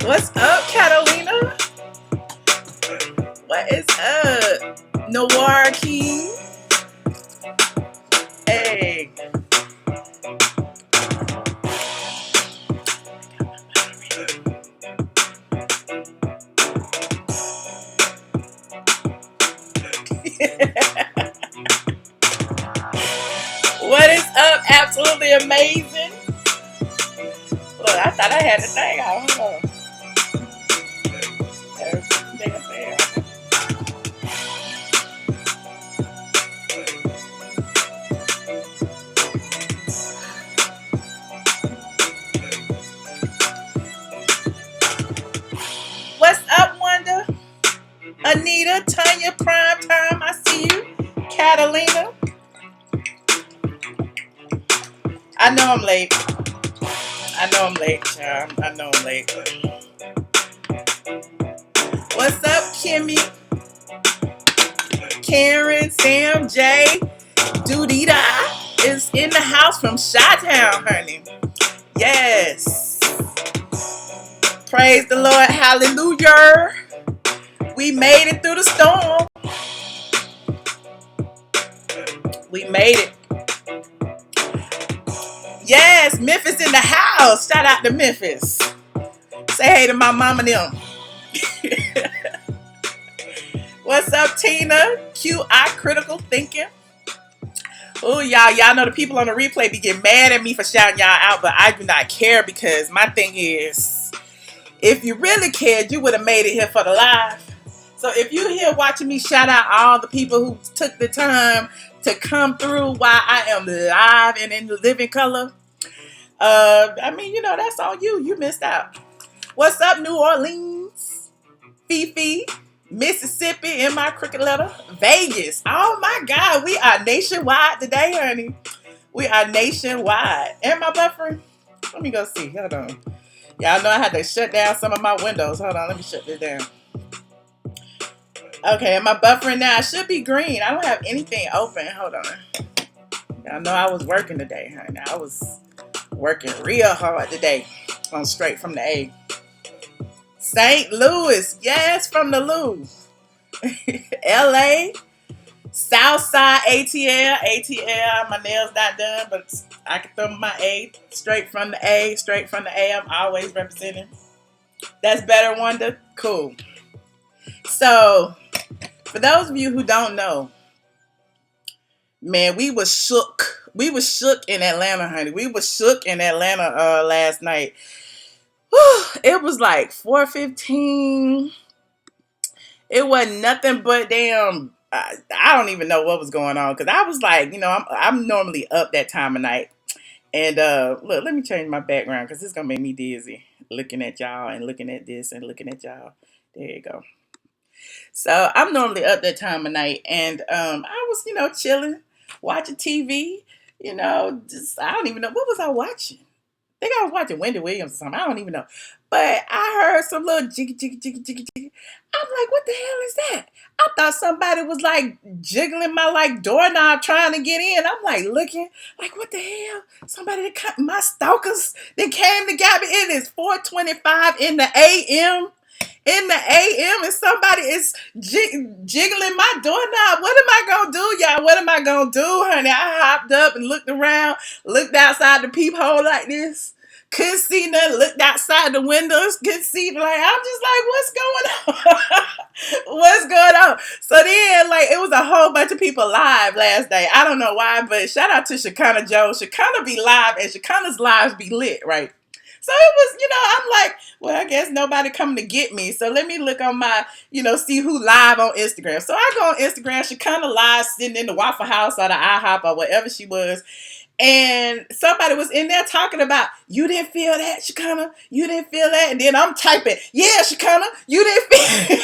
What's up, Catalina? What is up? Noir King. Hey. What is up? Absolutely amazing. Look, I thought I had the thing out. Hold on. What's up, Wanda? Anita, Tanya, Prime Time, I see you. Catalina. I know I'm late. Child. I know I'm late. What's up, Kimmy? Karen, Sam, Jay, Dudita is in the house from Chi-Town, honey. Yes. Praise the Lord. Hallelujah. We made it through the storm. We made it. Yes, Memphis in the house. Shout out to Memphis. Say hey to my mama and them. What's up, Tina? QI Critical Thinking. Oh, y'all know the people on the replay be getting mad at me for shouting y'all out, but I do not care because my thing is, if you really cared, you would have made it here for the live. So if you're here watching me shout out all the people who took the time to come through while I am live and in living color, I mean, you know, that's all you. You missed out. What's up, New Orleans? Fifi, Mississippi in my cricket letter. Vegas. Oh my God, we are nationwide today, honey. We are nationwide. And my buffer. Let me go see. Hold on. Y'all know I had to shut down some of my windows. Hold on, let me shut this down. Okay, am I buffering now? I should be green. I don't have anything open. Hold on. Y'all know I was working today, honey. I was working real hard today on Straight from the A. St. Louis. Yes, from the Lou. LA. Southside ATL. ATL. My nails not done, but I can throw my A. Straight from the A. Straight from the A. I'm always representing. That's better, Wanda? Cool. So, for those of you who don't know, man, we was shook. We was shook in Atlanta, honey. We was shook in Atlanta last night. Whew, it was like 4:15. It wasn't nothing but damn. I don't even know what was going on because I was like, you know, I'm normally up that time of night. And look, let me change my background because it's gonna make me dizzy looking at y'all and looking at this and looking at y'all. There you go. So I'm normally up that time of night, and I was, you know, chilling, watching TV. You know, just I don't even know what was I watching. I think I was watching Wendy Williams or something. I don't even know. But I heard some little jiggy, jiggy, jiggy, jiggy, jiggy. I'm like, what the hell is that? I thought somebody was like jiggling my like doorknob trying to get in. I'm like looking, like, what the hell? Somebody that cut my stalkers that came to get me in. It's 4:25 in the AM. In the AM, and somebody is jiggling my doorknob. What am I gonna do, y'all? What am I gonna do, honey? I hopped up and looked around, looked outside the peephole like this. Couldn't see nothing. Looked outside the windows. Couldn't see. Like I'm just like, what's going on? What's going on? So then, like, it was a whole bunch of people live last night. I don't know why, but shout out to Shekinah Joe. Shekinah be live, and Shekinah's lives be lit, right? So it was, you know, I'm like, well, I guess nobody coming to get me. So let me look on my, you know, see who live on Instagram. So I go on Instagram. She kind of live sitting in the Waffle House or the IHOP or whatever she was. And somebody was in there talking about, you didn't feel that, Shekinah? You didn't feel that? And then I'm typing, yeah, Shekinah, you didn't feel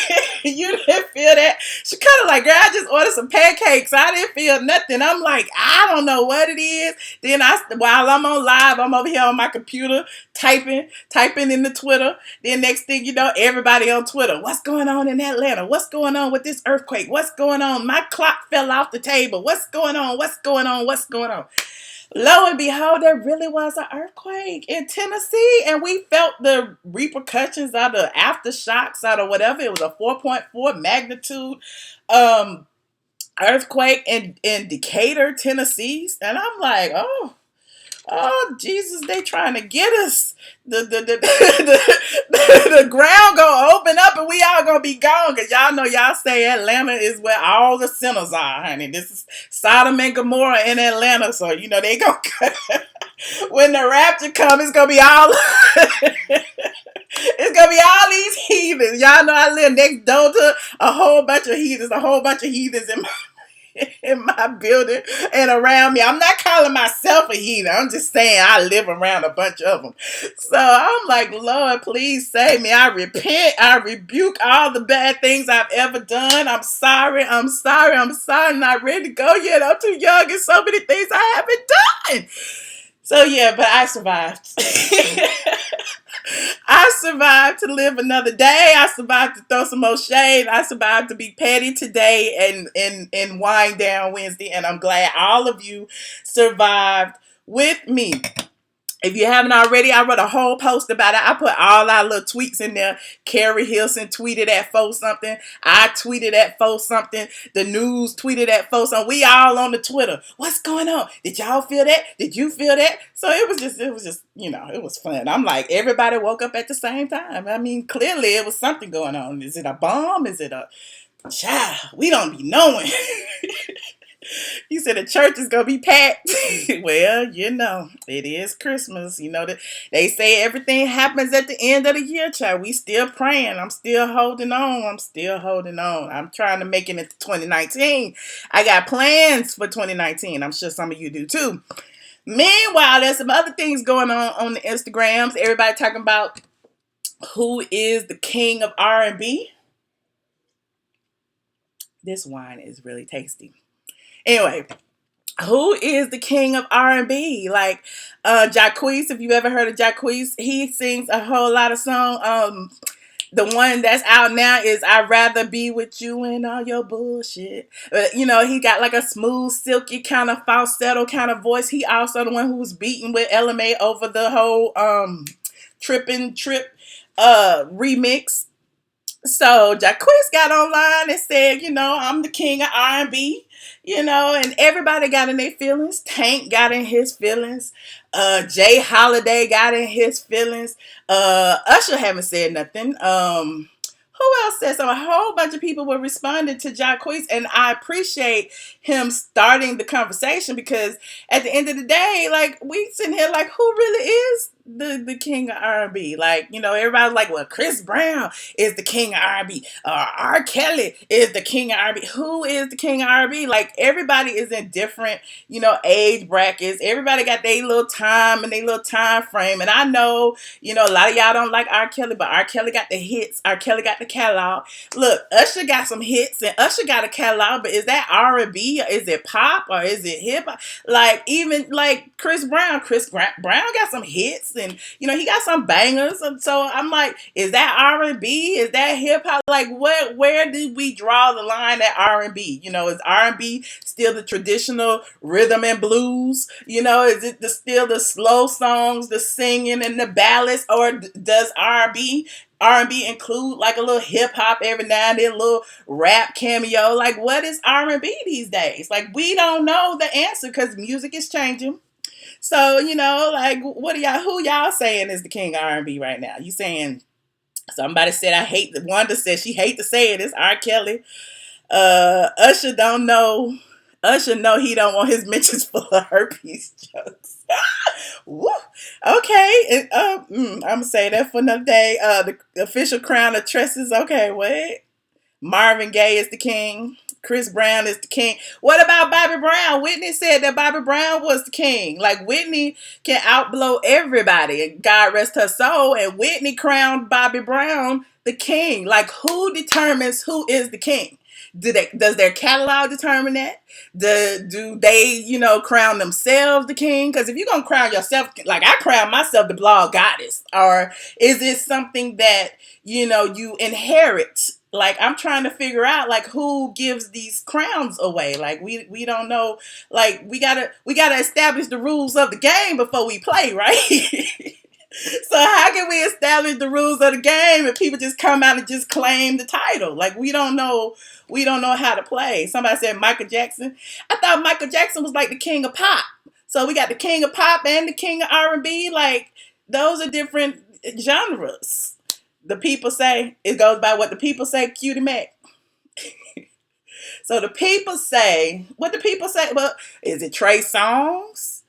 you didn't feel that? Shekinah like, girl, I just ordered some pancakes. I didn't feel nothing. I'm like, I don't know what it is. Then while I'm on live, I'm over here on my computer typing in the Twitter. Then next thing you know, everybody on Twitter. What's going on in Atlanta? What's going on with this earthquake? What's going on? My clock fell off the table. What's going on? What's going on? What's going on? Lo and behold, there really was an earthquake in Tennessee, and we felt the repercussions of the aftershocks out of whatever. It was a 4.4 magnitude earthquake in Decatur, Tennessee. And I'm like, oh, Jesus, they trying to get us. The ground gonna open up and we all gonna be gone. Cause y'all know y'all say Atlanta is where all the sinners are, honey. This is Sodom and Gomorrah in Atlanta. So, you know, they gonna when the rapture comes, it's gonna be all it's gonna be all these heathens. Y'all know I live next door to a whole bunch of heathens in my building and around me. I'm not calling myself a heathen. I'm just saying I live around a bunch of them. So I'm like, Lord, please save me. I repent. I rebuke all the bad things I've ever done. I'm sorry. I'm not ready to go yet. I'm too young and so many things I haven't done. So yeah, but I survived. I survived to live another day. I survived to throw some more shade. I survived to be petty today and wind down Wednesday. And I'm glad all of you survived with me. If you haven't already, I wrote a whole post about it. I put all our little tweets in there. Carrie Hilson tweeted at 4 something. I tweeted at 4 something. The news tweeted at 4 something. We all on the Twitter. What's going on? Did y'all feel that? Did you feel that? So it was just, you know, it was fun. I'm like, everybody woke up at the same time. I mean, clearly it was something going on. Is it a bomb? Is it a child? We don't be knowing. You said the church is gonna be packed. Well, you know, it is Christmas. You know that they say everything happens at the end of the year, child. We still praying. I'm still holding on. I'm trying to make it into 2019. I got plans for 2019. I'm sure some of you do too. Meanwhile, there's some other things going on the Instagrams. Everybody talking about who is the king of R&B. This wine is really tasty. Anyway, who is the king of R&B? Like Jacquees, if you ever heard of Jacquees, he sings a whole lot of songs. The one that's out now is I'd Rather Be With You and All Your Bullshit. You know, he got like a smooth, silky kind of falsetto kind of voice. He also the one who was beaten with LMA over the whole Trippin' Trip remix. So Jacquees got online and said, you know, I'm the king of R&B, you know, and everybody got in their feelings. Tank got in his feelings. Jay Holiday got in his feelings. Usher haven't said nothing. Who else said something? A whole bunch of people were responding to Jacquees, and I appreciate him starting the conversation because at the end of the day, like, we sitting here like, who really is the king of R&B? Like, you know, everybody's like, well, Chris Brown is the king of R&B. R. Kelly is the king of R&B. Who is the king of R&B? Like, everybody is in different, you know, age brackets. Everybody got their little time and their little time frame. And I know, you know, a lot of y'all don't like R. Kelly, but R. Kelly got the hits. R. Kelly got the catalog. Look, Usher got some hits and Usher got a catalog, but is that R&B or is it pop or is it hip hop? Like, even like Chris Brown got some hits and, you know, he got some bangers. And so I'm like, is that R&B? Is that hip hop? Like, where did we draw the line at R&B? You know, is R&B still the traditional rhythm and blues? You know, is it still the slow songs, the singing and the ballads, or does R&B include like a little hip hop every now and then, a little rap cameo? Like, what is R&B these days? Like, we don't know the answer because music is changing. So, you know, like, who y'all saying is the king of R&B right now? You saying, somebody said, Wanda said she hate to say it, it's R. Kelly. Usher don't know. Usher know he don't want his mentions full of herpes jokes. Woo. Okay. I'm going to say that for another day. The official crown of tresses. Okay, wait. Marvin Gaye is the king. Chris Brown is the king. What about Bobby Brown? Whitney said that Bobby Brown was the king. Like, Whitney can outblow everybody. God rest her soul. And Whitney crowned Bobby Brown the king. Like, who determines who is the king? Does their catalog determine that? Do they, crown themselves the king? Because if you're gonna crown yourself, like I crown myself the blog goddess, or is it something that you inherit? Like I'm trying to figure out like who gives these crowns away. Like we don't know. Like we gotta establish the rules of the game before we play, right? So how can we establish the rules of the game if people just come out and just claim the title? Like we don't know how to play. Somebody said Michael Jackson. I thought Michael Jackson was like the king of pop. So we got the king of pop and the king of R&B. Like those are different genres. The people say it goes by what the people say. Cutie Mac. So the people say what the people say. Well, is it Trey Songz?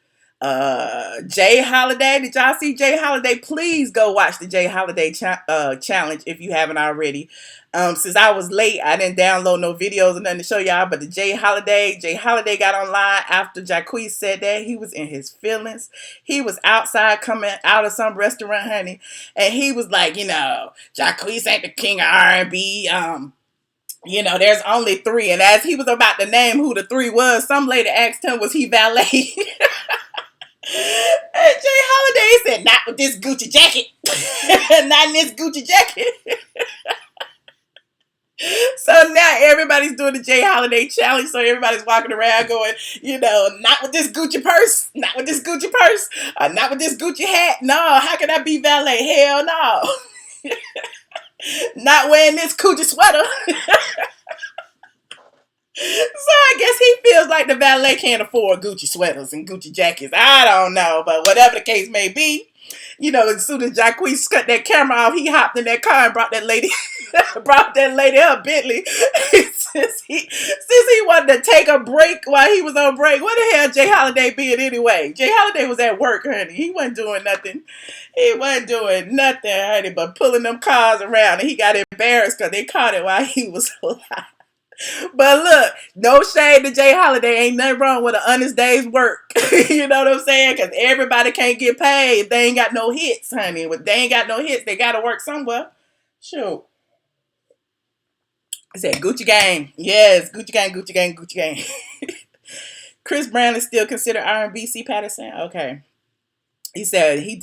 Jay Holiday. Did y'all see Jay Holiday? Please go watch the Jay Holiday challenge if you haven't already. Since I was late, I didn't download no videos or nothing to show y'all. But the Jay Holiday got online after Jacquees said that. He was in his feelings. He was outside coming out of some restaurant, honey, and he was like, Jacquees ain't the king of R&B. There's only 3. And as he was about to name who the 3 was, some lady asked him, was he valet? And Jay Holiday said, not with this Gucci jacket. Not in this Gucci jacket. So now everybody's doing the Jay Holiday challenge. So everybody's walking around going, not with this Gucci purse. Not with this Gucci purse. Not with this Gucci hat. No, how can I be valet? Hell no. Not wearing this Gucci sweater. So I guess he feels like the valet can't afford Gucci sweaters and Gucci jackets. I don't know, but whatever the case may be, as soon as Jacquees cut that camera off, he hopped in that car and brought that lady her Bentley. since he wanted to take a break while he was on break. What the hell Jay Holiday being anyway? Jay Holiday was at work, honey. He wasn't doing nothing. He wasn't doing nothing, honey, but pulling them cars around, and he got embarrassed because they caught it while he was alive. But look, no shade to Jay Holiday. Ain't nothing wrong with an honest day's work. You know what I'm saying? Because everybody can't get paid if they ain't got no hits, honey. If they ain't got no hits, they got to work somewhere. Shoot. I said Gucci gang. Yes, Gucci gang, Gucci gang, Gucci gang. Chris Brown is still considered R&B. C. Patterson. Okay. He said he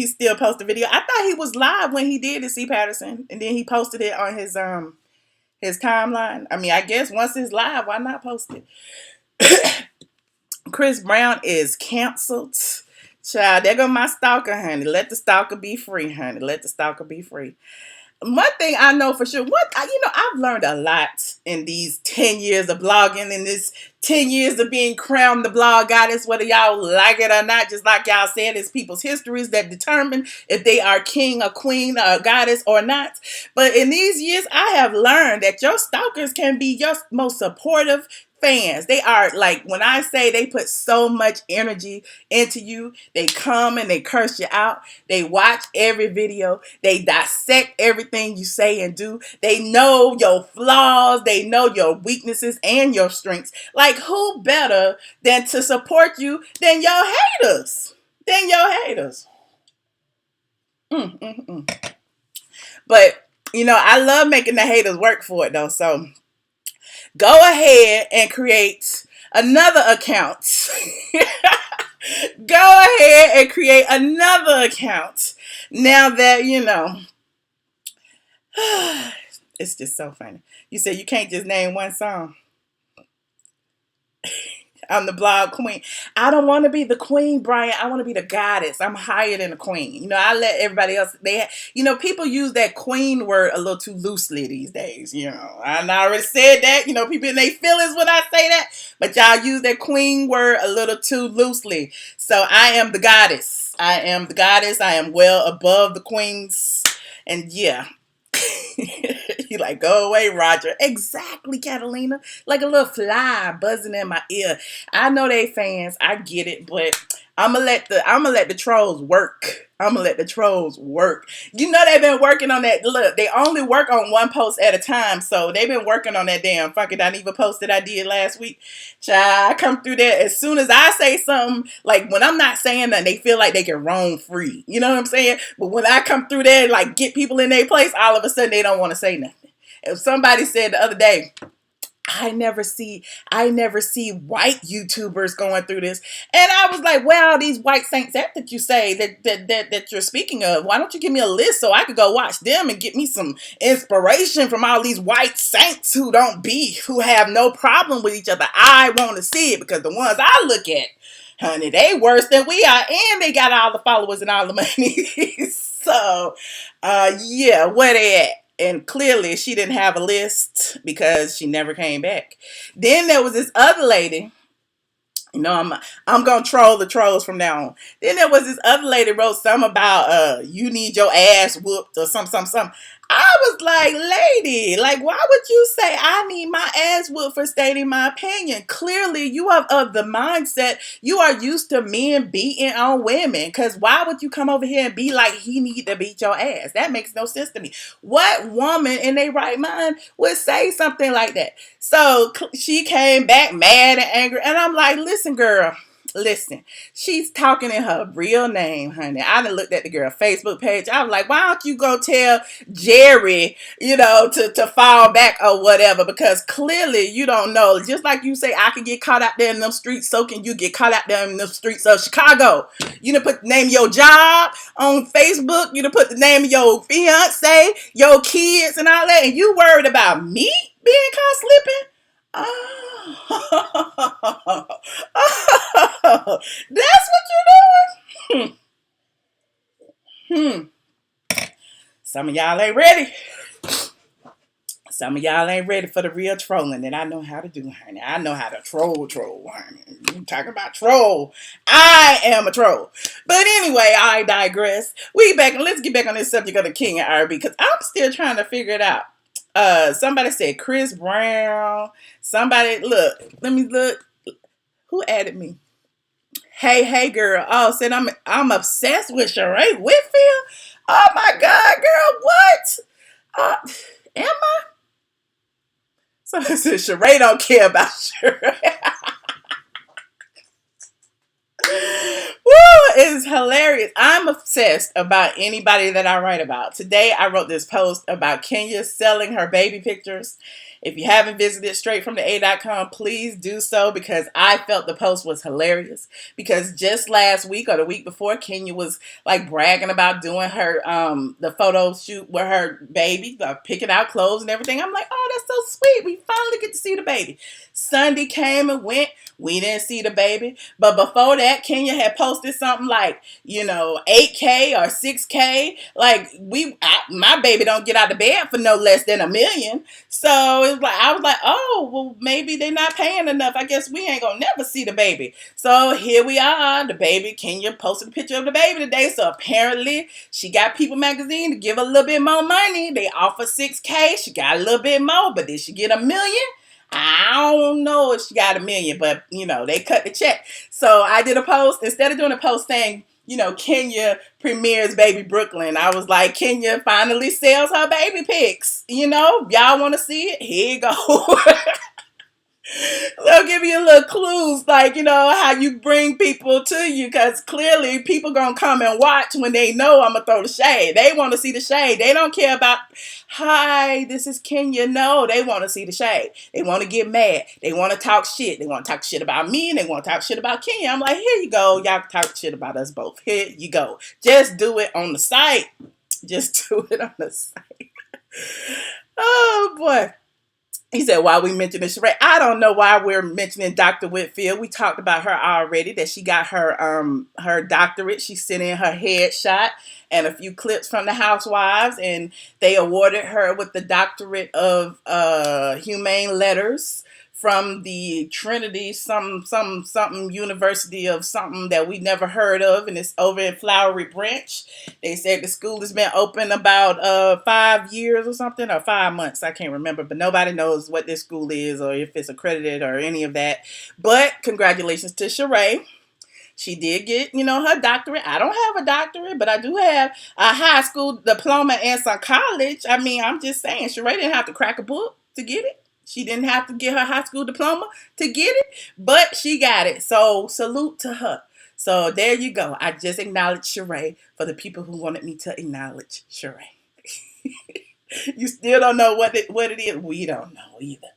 still posted a video. I thought he was live when he did the C. Patterson. And then he posted it on his timeline. I mean, I guess once it's live, why not post it? Chris Brown is canceled. Child, there go my stalker, honey. Let the stalker be free, honey. Let the stalker be free. One thing I know for sure, I've learned a lot in these 10 years of blogging, and this 10 years of being crowned the blog goddess, whether y'all like it or not. Just like y'all said, it's people's histories that determine if they are king or queen or goddess or not. But in these years, I have learned that your stalkers can be your most supportive fans. They are like, when I say they put so much energy into you, they come and they curse you out. They watch every video. They dissect everything you say and do. They know your flaws. They know your weaknesses and your strengths. Like, who better than to support you than your haters? But, I love making the haters work for it, though. So go ahead and create another account. Go ahead and create another account. Now that, it's just so funny. You said you can't just name one song. I'm the blog queen. I don't want to be the queen, Brian. I want to be the goddess. I'm higher than the queen. I let everybody else. People use that queen word a little too loosely these days. I already said that. People in their feelings when I say that, but y'all use that queen word a little too loosely. So I am the goddess. I am the goddess. I am well above the queens, and yeah. You like, go away, Roger. Exactly, Catalina. Like a little fly buzzing in my ear. I know they fans. I get it, but I'ma let the trolls work. They've been working on that. Look, they only work on one post at a time, so they've been working on that damn fucking Diva post that I did last week. Child, I come through there as soon as I say something. Like when I'm not saying nothing, they feel like they can roam free. You know what I'm saying? But when I come through there, like get people in their place, all of a sudden they don't want to say nothing. If somebody said the other day, I never see white YouTubers going through this. And I was like, well, these white saints that you say that you're speaking of, why don't you give me a list so I could go watch them and get me some inspiration from all these white saints who don't beef, who have no problem with each other. I want to see it because the ones I look at, honey, they worse than we are, and they got all the followers and all the money. So, yeah, where they at? And clearly she didn't have a list because she never came back. Then there was this other lady. You know, I'm gonna troll the trolls from now on. Then there was this other lady wrote something about you need your ass whooped or some. I was like, lady, like, why would you say I need my ass whooped for stating my opinion? Clearly, you are of the mindset you are used to men beating on women. Because why would you come over here and be like he need to beat your ass? That makes no sense to me. What woman in their right mind would say something like that? So she came back mad and angry. And I'm like, listen, girl. Listen, she's talking in her real name, honey. I done looked at the girl Facebook page. I was like, why don't you go tell Jerry, to fall back or whatever? Because clearly you don't know. Just like you say, I can get caught out there in them streets, so can you get caught out there in them streets of Chicago. You done put the name of your job on Facebook. You done put the name of your fiance, your kids and all that. And you worried about me being caught slipping? Oh, that's what you're doing? Hmm. Some of y'all ain't ready. Some of y'all ain't ready for the real trolling that I know how to do, honey. I know how to troll, honey. You talking about troll. I am a troll. But anyway, I digress. Let's get back on this subject of the King of R&B because I'm still trying to figure it out. Somebody said Chris Brown. Somebody, let me look. Who added me? Hey, girl. Oh, said I'm obsessed with Sheree Whitfield. Oh my God, girl, what? Am I? Somebody said Sheree don't care about Sheree. Woo, it's hilarious. I'm obsessed about anybody that I write about. Today, I wrote this post about Kenya selling her baby pictures. If you haven't visited straightfromtheA.com, please do so because I felt the post was hilarious. Because just last week or the week before, Kenya was like bragging about doing her the photo shoot with her baby, picking out clothes and everything. I'm like, oh, that's so sweet. We finally get to see the baby. Sunday came and went. We didn't see the baby. But before that, Kenya had posted something like, 8K or 6K. Like, my baby don't get out of bed for no less than $1 million. So it was like, I was like, oh, well, maybe they're not paying enough. I guess we ain't gonna never see the baby. So here we are. The baby, Kenya posted a picture of the baby today. So apparently she got People Magazine to give a little bit more money. They offer 6K. She got a little bit more, but did she get $1 million? I don't know if she got $1 million, but they cut the check. So I did a post instead of doing a post saying, Kenya premieres Baby Brooklyn. I was like, Kenya finally sells her baby pics. Y'all want to see it? Here you go. They'll give you a little clues, like, how you bring people to you, because clearly people going to come and watch when they know I'm going to throw the shade. They want to see the shade. They don't care about, hi, this is Kenya. No, they want to see the shade. They want to get mad. They want to talk shit. They want to talk shit about me, and they want to talk shit about Kenya. I'm like, here you go. Y'all can talk shit about us both. Here you go. Just do it on the site. Just do it on the site. Oh, boy. He said, why we mentioning Sheree? I don't know why we're mentioning Dr. Whitfield. We talked about her already, that she got her doctorate. She sent in her headshot and a few clips from the Housewives, and they awarded her with the doctorate of humane letters from the Trinity something university of something that we never heard of, and it's over in Flowery Branch. They said the school has been open about 5 years or something, or 5 months. I can't remember, but nobody knows what this school is or if it's accredited or any of that. But congratulations to Sheree. She did get, her doctorate. I don't have a doctorate, but I do have a high school diploma and some college. I mean, I'm just saying, Sheree didn't have to crack a book to get it. She didn't have to get her high school diploma to get it, but she got it. So salute to her. So there you go. I just acknowledged Sheree for the people who wanted me to acknowledge Sheree. You still don't know what it is? We don't know either.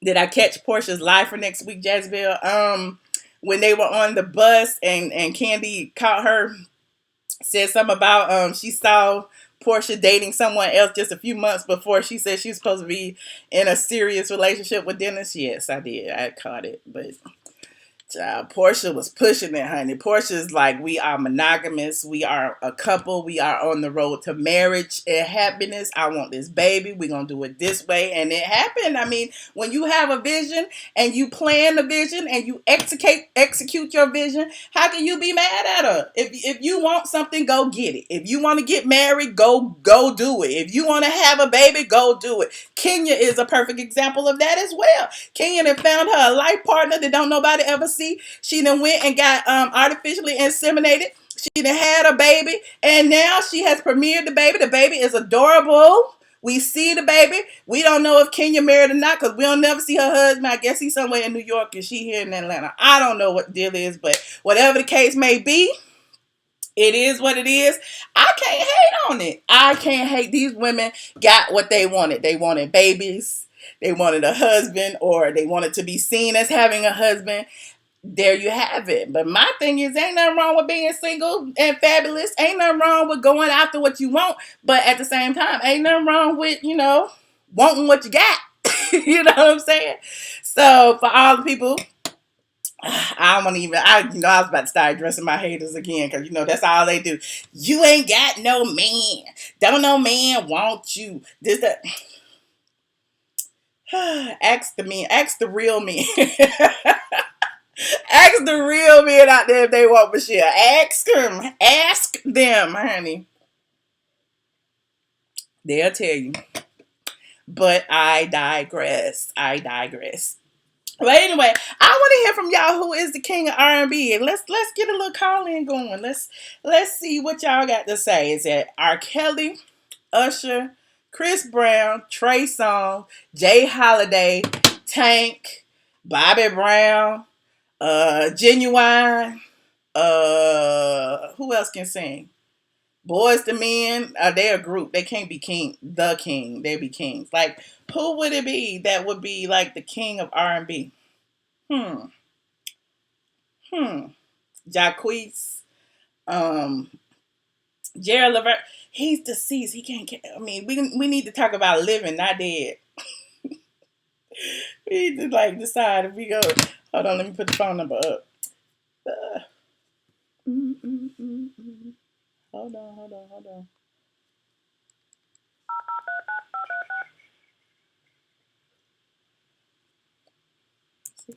Did I catch Portia's live for next week, Jazbell? When they were on the bus and Candy caught her, said something about she saw Portia dating someone else just a few months before she said she was supposed to be in a serious relationship with Dennis. Yes, I did. I caught it, but Portia was pushing it, honey. Portia's like, we are monogamous. We are a couple. We are on the road to marriage and happiness. I want this baby. We're going to do it this way. And it happened. I mean, when you have a vision and you plan the vision and you execute your vision, how can you be mad at her? If you want something, go get it. If you want to get married, go do it. If you want to have a baby, go do it. Kenya is a perfect example of that as well. Kenya had found her a life partner that don't nobody ever see. She then went and got artificially inseminated. She then had a baby, and now she has premiered the baby. The baby is adorable. We see the baby. We don't know if Kenya married or not because we don't never see her husband. I guess he's somewhere in New York and she here in Atlanta. I don't know what the deal is, but whatever the case may be, it is what it is. I can't hate on it. I can't hate. These women got what they wanted. They wanted babies. They wanted a husband, or they wanted to be seen as having a husband. There you have it. But my thing is, ain't nothing wrong with being single and fabulous. Ain't nothing wrong with going after what you want. But at the same time, ain't nothing wrong with, wanting what you got. You know what I'm saying? So for all the people, I don't want to even, I was about to start addressing my haters again because, that's all they do. You ain't got no man. Don't no man want you. This, that. Ask the real men. Ask the real men out there if they want Michelle. Ask them, honey. They'll tell you. But I digress. But anyway, I want to hear from y'all who is the king of R&B. Let's get a little call in going. Let's see what y'all got to say. Is it R. Kelly, Usher, Chris Brown, Trey Songz, Jay Holiday, Tank, Bobby Brown, Genuine, who else can sing? Boys to Men, they a group. They can't be the king. They be kings. Like, who would it be that would be like the king of R&B? Jacquees, Jared Levert. He's deceased. He can't get. I mean, we need to talk about living, not dead. We need to decide if we go. Hold on, let me put the phone number up. Hold on.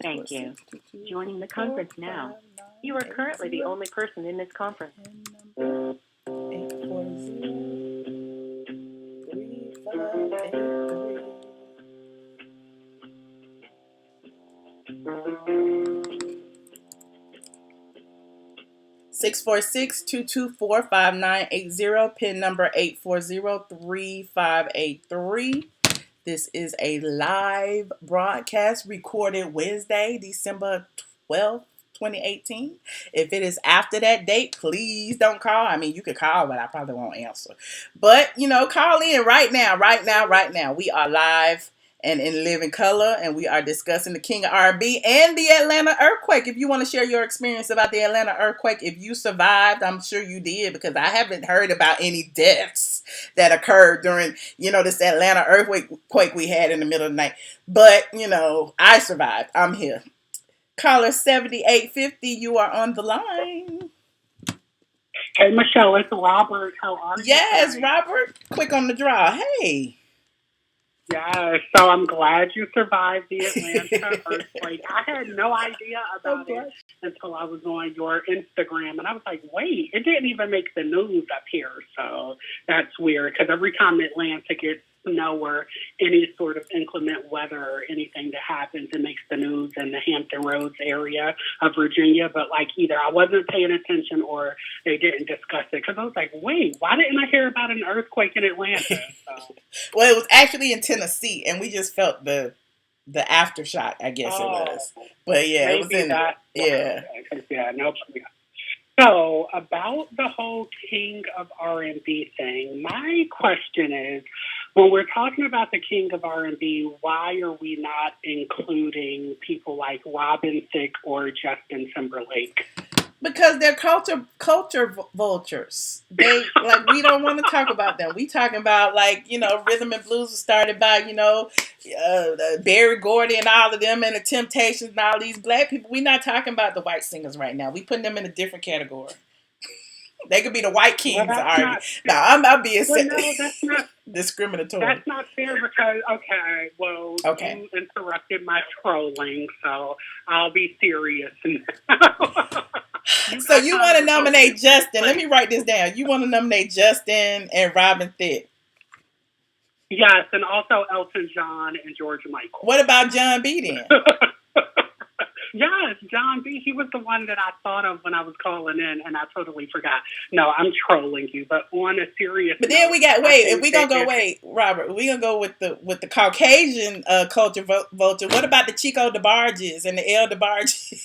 Thank you. Joining the conference now. You are currently the only person in this conference. 646-224-5980, pin number 840-3583. This is a live broadcast recorded Wednesday, December 12th, 2018. If it is after that date, please don't call. I mean, you could call, but I probably won't answer. But, call in right now. We are live and in living color, and we are discussing the king of R&B and the Atlanta earthquake. If you want to share your experience about the Atlanta earthquake, if you survived, I'm sure you did, because I haven't heard about any deaths that occurred during, this Atlanta earthquake we had in the middle of the night. But, I survived. I'm here. Caller 7850, you are on the line. Hey, Michelle, it's Robert. How are you? Yes, Robert. Quick on the draw. Hey. Yeah, so I'm glad you survived the Atlanta earthquake. I had no idea about it until I was on your Instagram, and I was like, wait, it didn't even make the news up here, so that's weird, because every time Atlanta gets snow or any sort of inclement weather or anything that happens, it makes the news in the Hampton Roads area of Virginia, but either I wasn't paying attention or they didn't discuss it, because I was like, wait, why didn't I hear about an earthquake in Atlanta? So. Well, it was actually in Tennessee, and we just felt the aftershock, I guess it was. But yeah, it was in that. Yeah. Yeah, no. So about the whole King of R&B thing, my question is, When we're talking about the king of R&B, why are we not including people like Robin Thicke or Justin Timberlake? Because they're culture vultures. They like we don't want to talk about them. We talking about like rhythm and blues was started by Berry Gordy and all of them and the Temptations and all these black people. We're not talking about the white singers right now. We putting them in a different category. They could be the white kings of R&B. No, I'm being that's not discriminatory. That's not fair because you interrupted my trolling, so I'll be serious now. So you want to nominate Justin? Let me write this down. You want to nominate Justin and Robin Thicke? Yes, and also Elton John and George Michael. What about John B then? Yes, John B. He was the one that I thought of when I was calling in, and I totally forgot. No, I'm trolling you, but on a serious. But then we got Robert. We gonna go with the Caucasian culture vulture. What about the Chico DeBarges and the El DeBarges?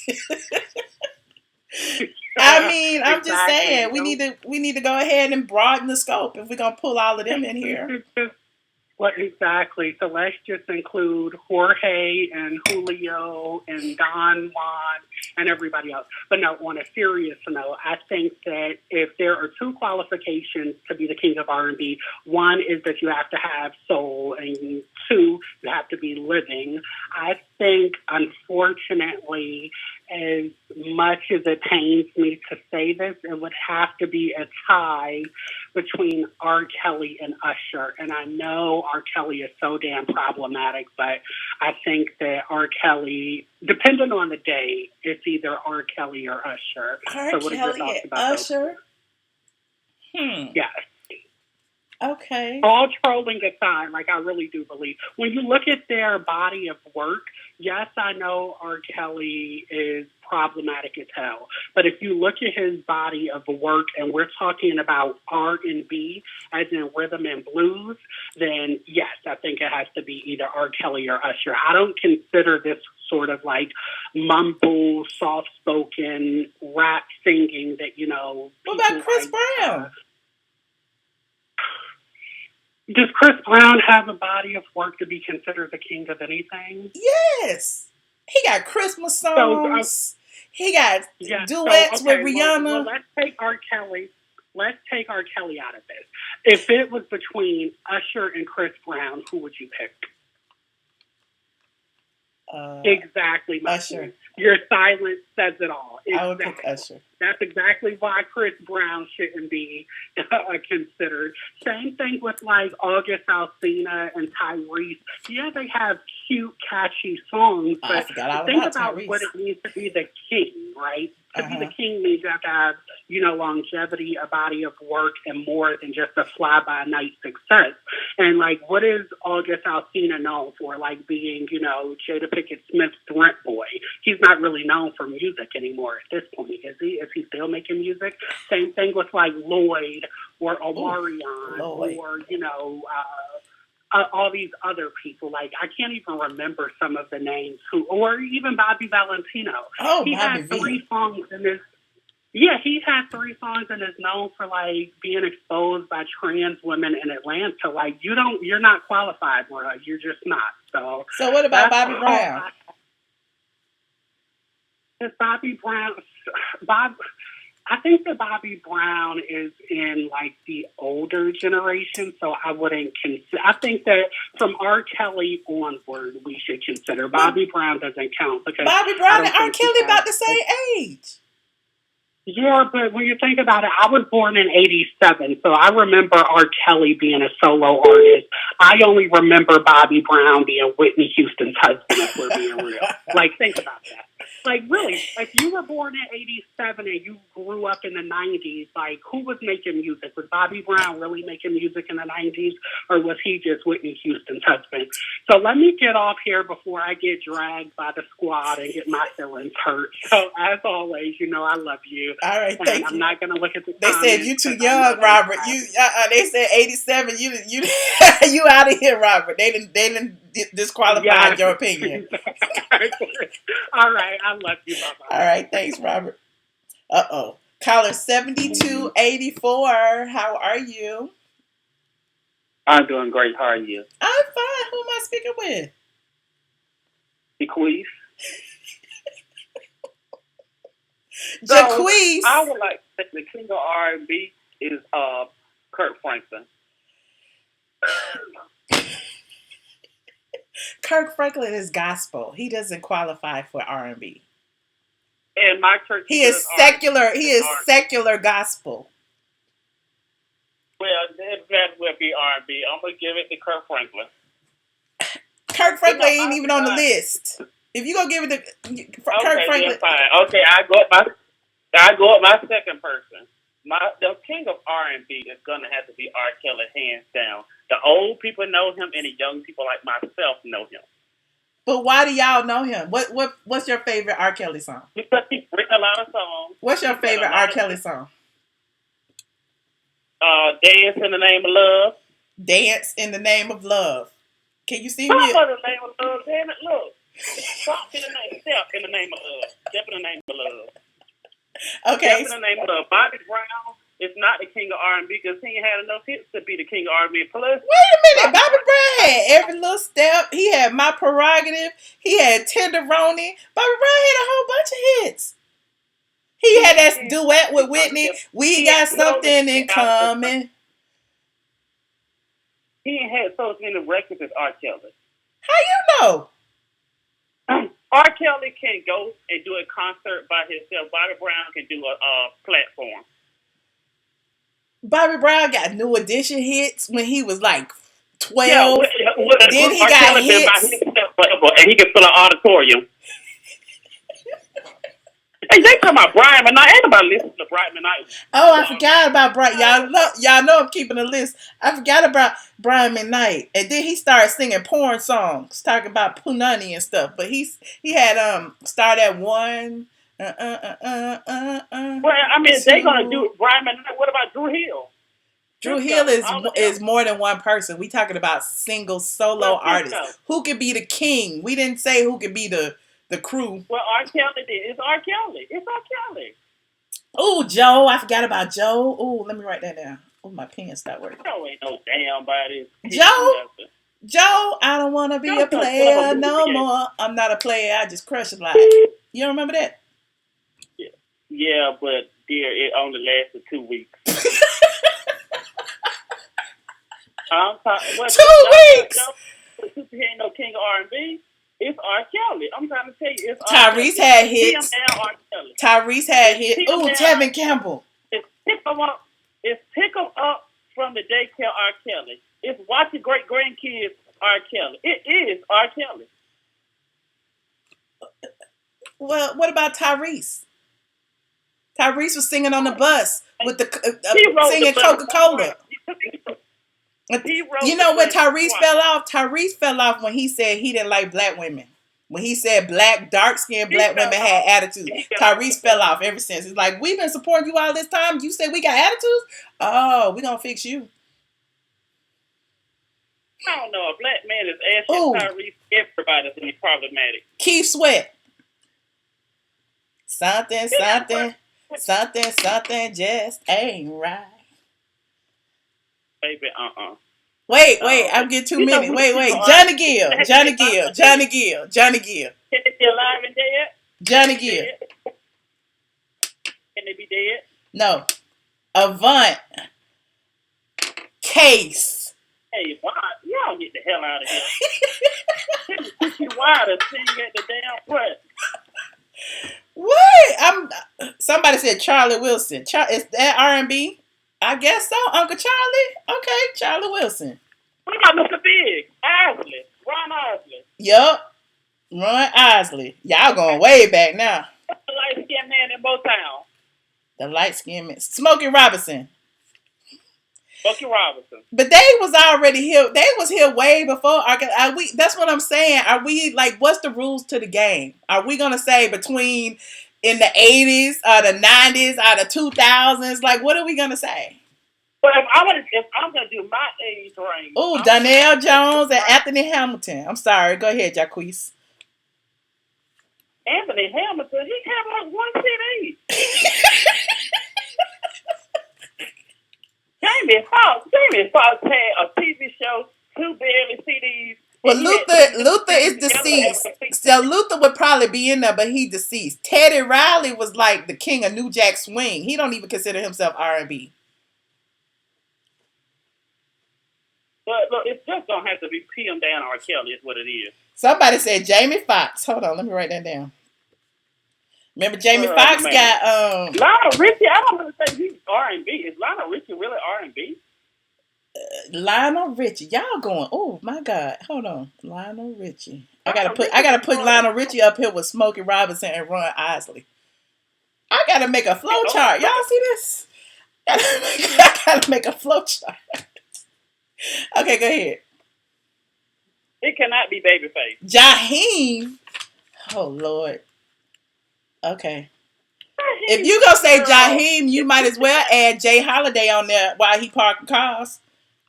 I mean, I'm just saying we need to go ahead and broaden the scope if we're gonna pull all of them in here. Well, exactly. So let's just include Jorge and Julio and Don Juan and everybody else. But no, on a serious note, I think that if there are two qualifications to be the king of R&B, one is that you have to have soul, and two, you have to be living. I think, unfortunately, as much as it pains me to say this, it would have to be a tie between R. Kelly and Usher. And I know R. Kelly is so damn problematic, but I think that R. Kelly, depending on the day, it's either R. Kelly or Usher. R. Kelly and Usher? Yes. Okay. All trolling aside, like I really do believe, when you look at their body of work, yes, I know R. Kelly is problematic as hell. But if you look at his body of work, and we're talking about R&B, as in rhythm and blues, then yes, I think it has to be either R. Kelly or Usher. I don't consider this sort of like mumble, soft-spoken rap singing that, What about Chris Brown? Does Chris Brown have a body of work to be considered the king of anything? Yes. He got Christmas songs. He got duets with Rihanna. Well, let's take R. Kelly. Let's take R. Kelly out of this. If it was between Usher and Chris Brown, who would you pick? Exactly, Usher. Your silence says it all. Exactly. I would pick Usher. That's exactly why Chris Brown shouldn't be considered. Same thing with like August Alsina and Tyrese. Yeah, they have cute, catchy songs, but think about Tyrese. what it means to be the king, right? To be the king means you have to have, longevity, a body of work, and more than just a fly-by-night success. And, like, what is August Alsina known for? Like, being, Jada Pinkett Smith's rent boy. He's not really known for music anymore at this point, is he? Is he still making music? Same thing with, like, Lloyd or Omarion or, all these other people. Like, I can't even remember some of the names or even Bobby Valentino. He had 3 songs in his. Yeah, he had 3 songs and is known for like being exposed by trans women in Atlanta. Like, you're not qualified, bro. You're just not. So what about Bobby Brown? I think that Bobby Brown is in like the older generation, so I wouldn't consider. I think that from R. Kelly onward, we should consider. Bobby Brown doesn't count because Bobby Brown and R. Kelly about the same age. Yeah, but when you think about it, I was born in '87, so I remember R. Kelly being a solo artist. I only remember Bobby Brown being Whitney Houston's husband, if we're being real. Like, think about that. Like, really, if you were born in '87 and you grew up in the '90s, like, who was making music? Was Bobby Brown really making music in the '90s, or was he just Whitney Houston's husband? So let me get off here before I get dragged by the squad and get my feelings hurt. So, as always, I love you. All right, thank you. I'm not going to look at the They said you too young, Robert. They said 87. You you out of here, Robert. They didn't disqualify your opinion. All right, I love you, bye-bye. All right, thanks, Robert. Caller 7284. How are you? I'm doing great. How are you? I'm fine. Who am I speaking with? Jacquees. Jacquees. I would like to say the king of R&B is Kirk Franklin. Kirk Franklin is gospel. He doesn't qualify for R&B. And my church, he is secular. R&B. He is secular gospel. Well, that will be R&B. I'm gonna give it to Kirk Franklin. Kirk Franklin ain't even on the list. If you gonna give it to Kirk Franklin, fine. Okay, I go with my second person. The king of R&B is gonna have to be R. Kelly, hands down. The old people know him, and the young people like myself know him. But why do y'all know him? What's your favorite R. Kelly song? Because he's written a lot of songs. What's your favorite R. Kelly song? Dance in the Name of Love. Dance in the Name of Love. Can you see me? Stop in the name of love, damn it, look. Stop in the name, step in the name of love. Step in the name of love. Okay. Step in the name of love. Bobby Brown is not the king of R&B because he ain't had enough hits to be the king of R&B. Plus, wait a minute, Bobby Brown had Every Little Step. He had My Prerogative. He had Tenderoni. Bobby Brown had a whole bunch of hits. He had that duet with Whitney. We got something in common. He ain't had so many records as R. Kelly. How you know? R. Kelly can go and do a concert by himself. Bobby Brown can do a platform. Bobby Brown got New Edition hits when he was like 12. Yeah, then he got hits. And he can fill an auditorium. Hey, they talking about Brian McKnight. Ain't nobody listening to Brian McKnight. Oh, I forgot about Brian. Y'all know I'm keeping a list. I forgot about Brian McKnight. And then he started singing porn songs, talking about punani and stuff. But he had started at one. Well, I mean, they're gonna do Brian McKnight. What about Drew Hill? Drew Hill is more than one person. We talking about single solo artists. Who could be the king? We didn't say who could be the crew. Well, R. Kelly did. It's R. Kelly. It's R. Kelly. Oh, Joe. I forgot about Joe. Oh, let me write that down. Oh, my pen stopped working. Joe ain't no damn body. Joe, I don't want to be a player no more. I'm not a player. I just crush a lot. You don't remember that? Yeah, but dear, it only lasted 2 weeks. 2 weeks? He ain't no king of R&B. It's R. Kelly. I'm trying to tell you, it's Tyrese had hits. Tyrese had hits. Oh, Tevin Campbell. It's pick 'em up. It's pick 'em up from the daycare R. Kelly. It's watch your great grandkids R. Kelly. It is R. Kelly. Well, what about Tyrese? Tyrese was singing on the bus with singing Coca-Cola. You know when Tyrese fell off? Tyrese fell off when he said he didn't like black women. When he said dark-skinned black women had attitudes. Tyrese fell off ever since. It's like, we've been supporting you all this time. You said we got attitudes? Oh, we're going to fix you. I don't know. A black man is asking Tyrese. Everybody's going to be problematic. Keith Sweat. Something just ain't right. Baby, Wait, I'm getting too many. Wait. Johnny Gill. Can they be alive and dead? Johnny Gill. Can they be dead? No. Avant. Case. Hey, y'all get the hell out of here. You wild to sing at the damn press. What? Somebody said Charlie Wilson. Is that R&B? I guess so. Uncle Charlie? Okay, Charlie Wilson. What about Mr. Big? Isley. Ron Isley. Yup. Ron Isley. Y'all going way back now. The light-skinned man in Motown. The light-skinned man. Smokey Robinson. Smokey Robinson. But they was already here. They was here way before. That's what I'm saying. Are we, what's the rules to the game? Are we going to say between in the 80s or the 90s or the 2000s? What are we going to say? But if I'm going to do my age range. Oh, Donnell Jones and Anthony Hamilton. I'm sorry. Go ahead, Jacquees. Anthony Hamilton, he had one CD. Came Jamie Foxx had a TV show, 2 Barely CDs. Well, Luther is deceased. So Luther would probably be in there, but he deceased. Teddy Riley was like the king of New Jack Swing. He don't even consider himself R&B. But look, it's just gonna have to be P.M. down R. Kelly is what it is. Somebody said Jamie Foxx. Hold on, let me write that down. Remember Jamie Foxx got Lionel Richie. I don't really think he's R&B. Is Lionel Richie really R&B? Lionel Richie. Y'all going, oh my God. Hold on. Lionel Richie. I gotta put Lionel Richie up here with Smokey Robinson and Ron Isley. I gotta make a flow chart. Y'all see this? I gotta make a flow chart. Okay, go ahead. It cannot be Babyface. Jaheim. Oh Lord. Okay. If you gonna say Jaheim, you might as well add Jay Holiday on there while he parking cars.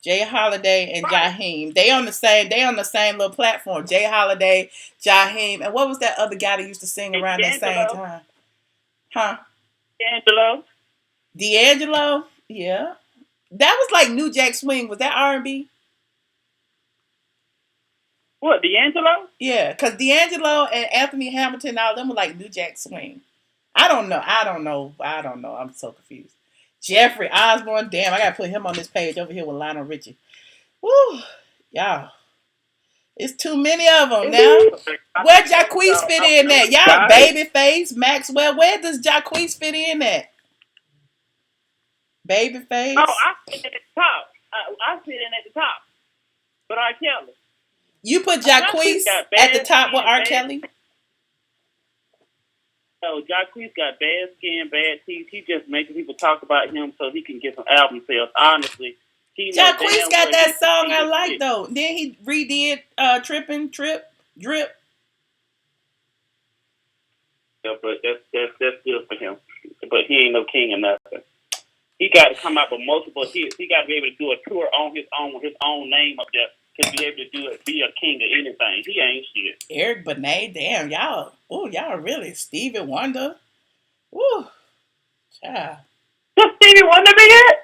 Jay Holiday and Jaheim. They on the same little platform. Jay Holiday, Jaheim, and what was that other guy that used to sing around that same time? Huh? D'Angelo? Yeah. That was like New Jack Swing. Was that R&B? What, D'Angelo? Yeah, because D'Angelo and Anthony Hamilton, all them were like New Jack Swing. I don't know. I'm so confused. Jeffrey Osborne. Damn, I got to put him on this page over here with Lionel Richie. Woo. Y'all. It's too many of them now. Where Jacquees fit in at? Y'all Babyface, Maxwell. Where does Jacquees fit in at? Babyface? Oh, I fit in at the top. I fit in at the top. But R. Kelly. You put Jacquees at the top with R. Kelly? No, Jacquees got bad skin, bad teeth. He just making people talk about him so he can get some album sales. Honestly. Jacquees got that song I like though. Then he redid Drip. Yeah, but that's good for him. But he ain't no king or nothing. He got to come out with multiple hits. He got to be able to do a tour on his own with his own name up there to be able to do it, be a king of anything. He ain't shit. Eric Benet, damn, y'all. Oh, y'all really. Stevie Wonder. Woo. Child. Does Stevie Wonder be it?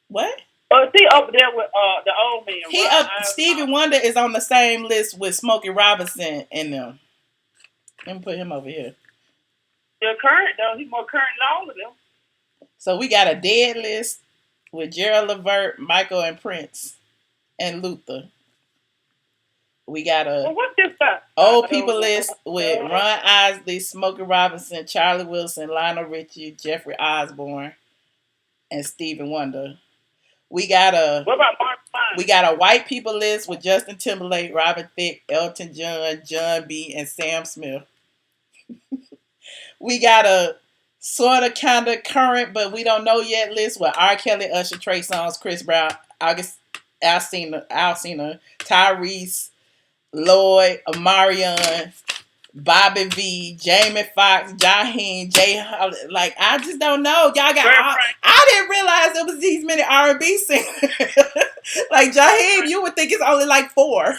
What? Is he up there with the old man? Stevie Wonder is on the same list with Smokey Robinson and them. Let me put him over here. They're current though. He's more current than all of them. So we got a dead list with Gerald Levert, Michael and Prince, and Luther. We got a what's this stuff? old people list with Ron Isley, Smokey Robinson, Charlie Wilson, Lionel Richie, Jeffrey Osborne, and Stevie Wonder. We got a white people list with Justin Timberlake, Robin Thicke, Elton John, John B, and Sam Smith. We got a sort of kind of current, but we don't know yet list with R. Kelly, Usher, Trey Songz, Chris Brown, Alcina, Tyrese, Lloyd, Marjan, Bobby V, Jamie Foxx, Jaheim, Jay. Like, I just don't know. Y'all got. I didn't realize there was these many R&B singers. Like Jaheim, you would think it's only like 4.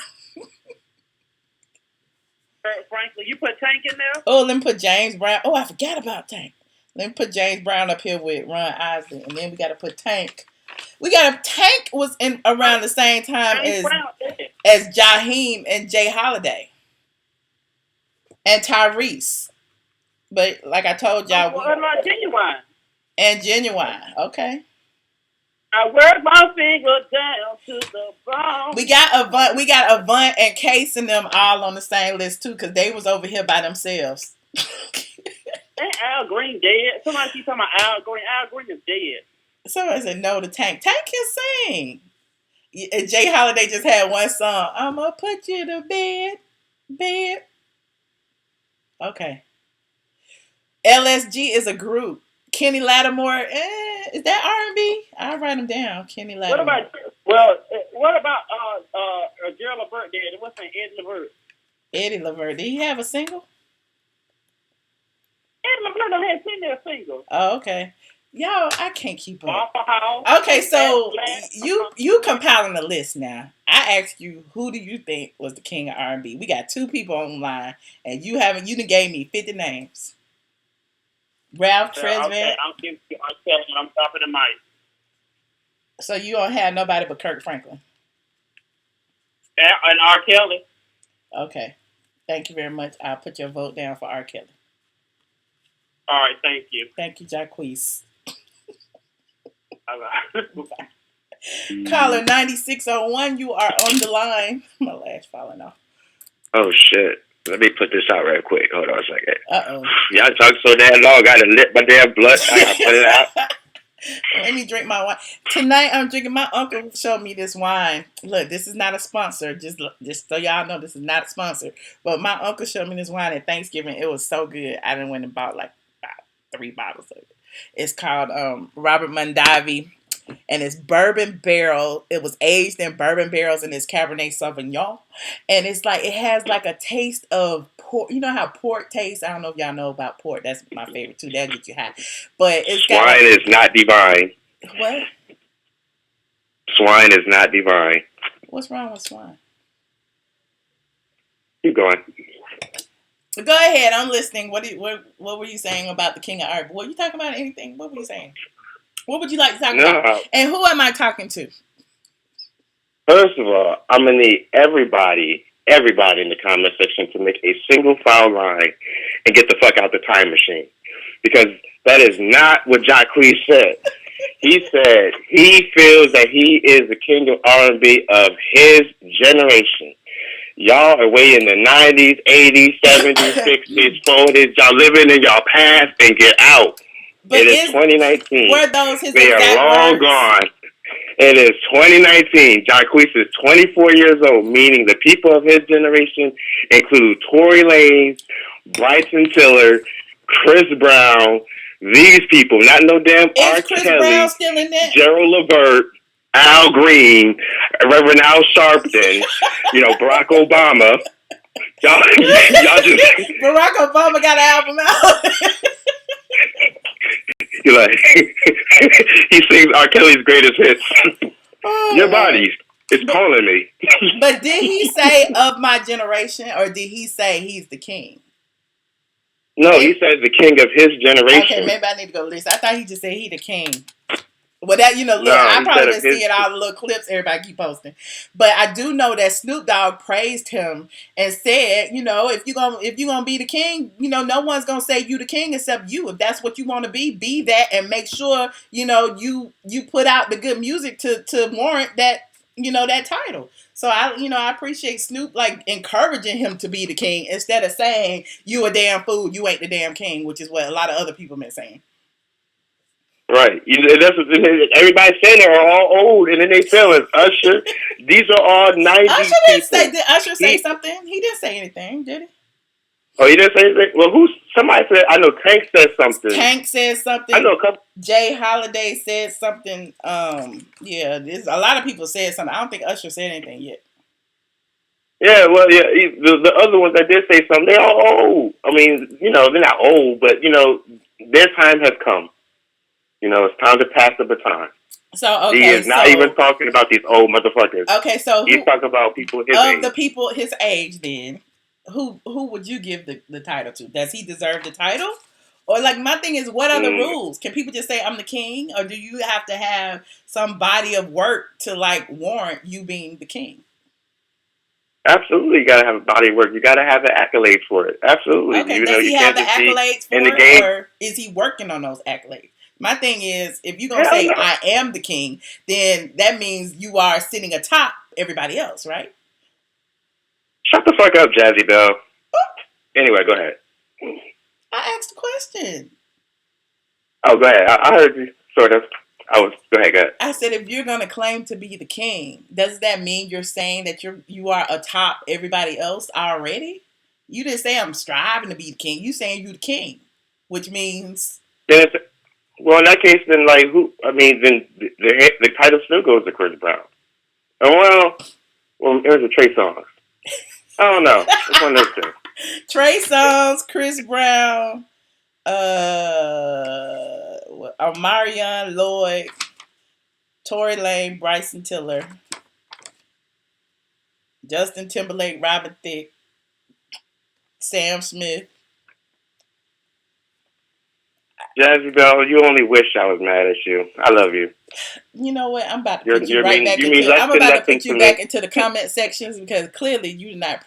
Frankly, you put Tank in there? Oh, let me put James Brown. Oh, I forgot about Tank. Let me put James Brown up here with Ron Isley, and then we got to put Tank. Tank was in around the same time as Jaheim and Jay Holiday and Tyrese. But like I told y'all, what about Genuine? And Genuine, okay. I work my finger down to the bone. We got Avant and Case and them all on the same list too, because they was over here by themselves. Ain't Al Green dead? Somebody keep talking about Al Green. Al Green is dead. Somebody said no to Tank. Tank can sing. And Jay Holiday just had one song. I'ma put you to bed. Okay. LSG is a group. Kenny Lattimore, is that R&B? I'll write him down. Kenny Lattimore. What about Gerald Levert dead? What's his name? Eddie Levert. Eddie Levert. Did he have a single? Eddie Levert don't have seen single. Oh, okay. Y'all, I can't keep up. House, okay, so you compiling the list now. I asked you, who do you think was the king of R&B? We got 2 people online, and you done gave me 50 names. Ralph Tresvant. Okay, I'm giving you R. Kelly when I'm top of the mic. So you don't have nobody but Kirk Franklin. And R. Kelly. Okay. Thank you very much. I'll put your vote down for R. Kelly. All right, thank you. Thank you, Jacquees. Bye-bye. Caller 9601, you are on the line. My lash falling off. Oh, shit. Let me put this out real quick. Hold on a second. Uh-oh. Y'all talk so damn long. I gotta lip my damn blood. I gotta put it out. Let me drink my wine. Tonight I'm drinking. My uncle showed me this wine. Look, this is not a sponsor. Just so y'all know, this is not a sponsor. But my uncle showed me this wine at Thanksgiving. It was so good. I done went and bought like about 3 bottles of it. It's called Robert Mondavi. And it's bourbon barrel. It was aged in bourbon barrels, and it's Cabernet Sauvignon. And it's like, it has like a taste of pork. You know how pork tastes? I don't know if y'all know about pork. That's my favorite too. That'll get you high. But it's got Swine is not divine. What? Swine is not divine. What's wrong with swine? Keep going. Go ahead. I'm listening. What were you saying about the King of R&B? Were you talking about anything? What were you saying? What would you like to talk about? And who am I talking to? First of all, I'm going to need everybody in the comment section to make a single file line and get the fuck out the time machine. Because that is not what Jacquees said. He said he feels that he is the king of R&B of his generation. Y'all are way in the 90s, 80s, 70s, 60s, 40s. Y'all living in y'all past and get out. But it is 2019. Were those his They are long gone. It is 2019. Jacquees is 24 years old, meaning the people of his generation include Tory Lanez, Bryson Tiller, Chris Brown, these people, not no damn R. Kelly, Gerald Levert, Al Green, Reverend Al Sharpton, Barack Obama. Y'all just... Barack Obama got an album out. You're like, he sings R. Kelly's greatest hits. Oh, your body is calling me. But did he say of my generation, or did he say he's the king? No, he says the king of his generation. Okay, maybe I need to go listen. I thought he just said he the king. Well, that look, I probably been seeing all the little clips everybody keep posting, but I do know that Snoop Dogg praised him and said, if you gonna be the king, no one's gonna say you the king except you. If that's what you want to be that, and make sure you put out the good music to warrant that that title. So I appreciate Snoop like encouraging him to be the king instead of saying you a damn fool, you ain't the damn king, which is what a lot of other people been saying. Right. That's what everybody's saying. They're all old, and then they feel it. Usher. These are all 90s Usher didn't people. Did Usher say something? He didn't say anything, did he? Oh, he didn't say anything? Well, somebody said, I know Tank said something. Tank said something. I know a couple. Jay Holiday said something. Yeah, a lot of people said something. I don't think Usher said anything yet. Yeah, well, yeah, the other ones that did say something, they're all old. I mean, they're not old, but, their time has come. It's time to pass the baton. So, okay. He is not even talking about these old motherfuckers. Okay, so he's talking about people his age. Of the people his age, then, who would you give the title to? Does he deserve the title? Or, like, my thing is, what are the rules? Can people just say, I'm the king? Or do you have to have some body of work to, like, warrant you being the king? Absolutely, you gotta have a body of work. You gotta have the accolades for it. Absolutely. Okay, does he have the accolades for it, or is he working on those accolades? My thing is, if you're going to say, I am the king, then that means you are sitting atop everybody else, right? Shut the fuck up, Jazzy Bell. Anyway, go ahead. I asked a question. Oh, go ahead. I heard you, sort of. Go ahead. I said, if you're going to claim to be the king, does that mean you're saying that you are atop everybody else already? You didn't say I'm striving to be the king. You saying you the king, which means... Well, in that case, then, like, then the title still goes to Chris Brown. Oh, well, there's a Trey Songz. I don't know. It's one of those things. Trey Songz, Chris Brown, Marjan, Lloyd, Tory Lanez, Bryson Tiller, Justin Timberlake, Robin Thicke, Sam Smith. Jazzy Bell, you only wish I was mad at you. I love you. You know what? I'm about to You're, put you you right mean back you mean into. less I'm than about to nothing put to you me. back into the comment sections because clearly you not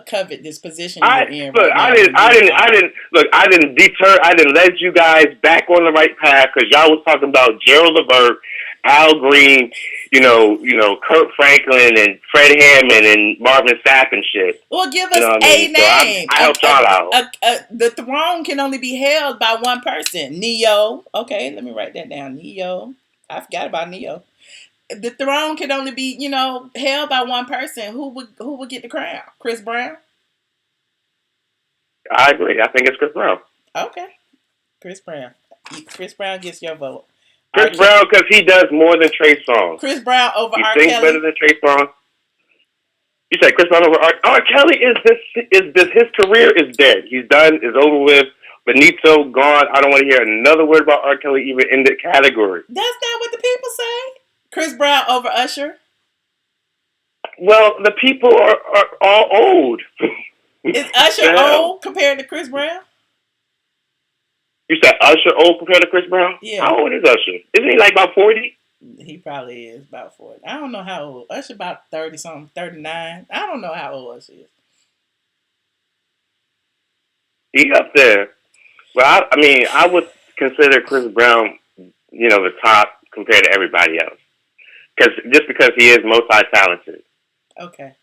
covet this position I you're in look. right now. When you and I didn't look. I didn't deter. I didn't let you guys back on the right path because y'all was talking about Gerald Levert, Al Green, Kurt Franklin and Fred Hammond and Marvin Sapp and shit. Well, give You us know what I a mean? So name. I helped y'all out. The throne can only be held by one person. Neo. Okay, let me write that down. Neo. I forgot about Neo. The throne can only be, held by one person. Who would get the crown? Chris Brown? I agree. I think it's Chris Brown. Okay. Chris Brown. Chris Brown gets your vote. Chris Brown because he does more than Trey Songz. Chris Brown over he R. sings Kelly. better than Trey Songz. You said Chris Brown over R. Kelly his career is dead. He's done. Is over with. Benito gone. I don't want to hear another word about R. Kelly even in the category. That's not what the people say. Chris Brown over Usher. Well, the people are all old. Is Usher old compared to Chris Brown? You said Usher old compared to Chris Brown? Yeah. How old is Usher? Isn't he like about 40? He probably is about 40. I don't know how old. Usher about 30 something, 39. I don't know how old Usher is. He up there. Well, I would consider Chris Brown, the top compared to everybody else. Just because he is multi-talented. Okay.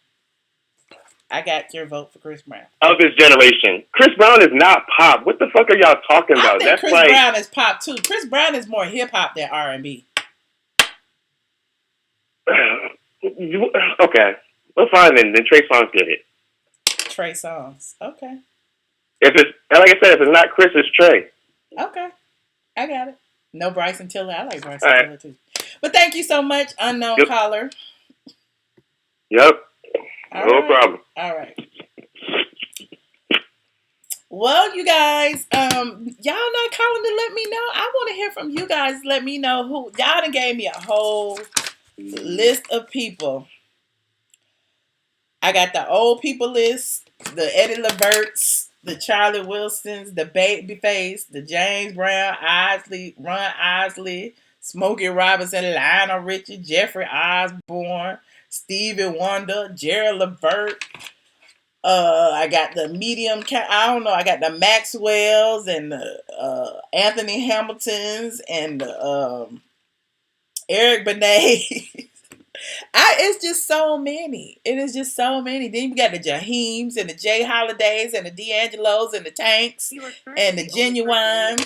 I got your vote for Chris Brown. Of his generation. Chris Brown is not pop. What the fuck are y'all talking about? I think Chris Brown is pop too. Chris Brown is more hip-hop than R&B. Okay. Well, fine then. Then Trey Songz get it. Trey Songz. Okay. Like I said, if it's not Chris, it's Trey. Okay. I got it. No Bryson Tiller. I like Bryson Tiller too. But thank you so much, unknown caller. Yep. No problem. All right. Well, you guys, y'all not calling to let me know. I want to hear from you guys. Let me know who. Y'all done gave me a whole list of people. I got the old people list, the Eddie Leverts, the Charlie Wilsons, the Babyface, the James Brown, Ron Isley, Smokey Robinson, Lionel Richie, Jeffrey Osborne, Stevie Wonder, Gerald Levert. I got the medium. I don't know. I got the Maxwells and the Anthony Hamiltons and the Eric Benet. It's just so many. It is just so many. Then you got the Jaheems and the Jay Holidays and the D'Angelos and the Tanks and the Genuines.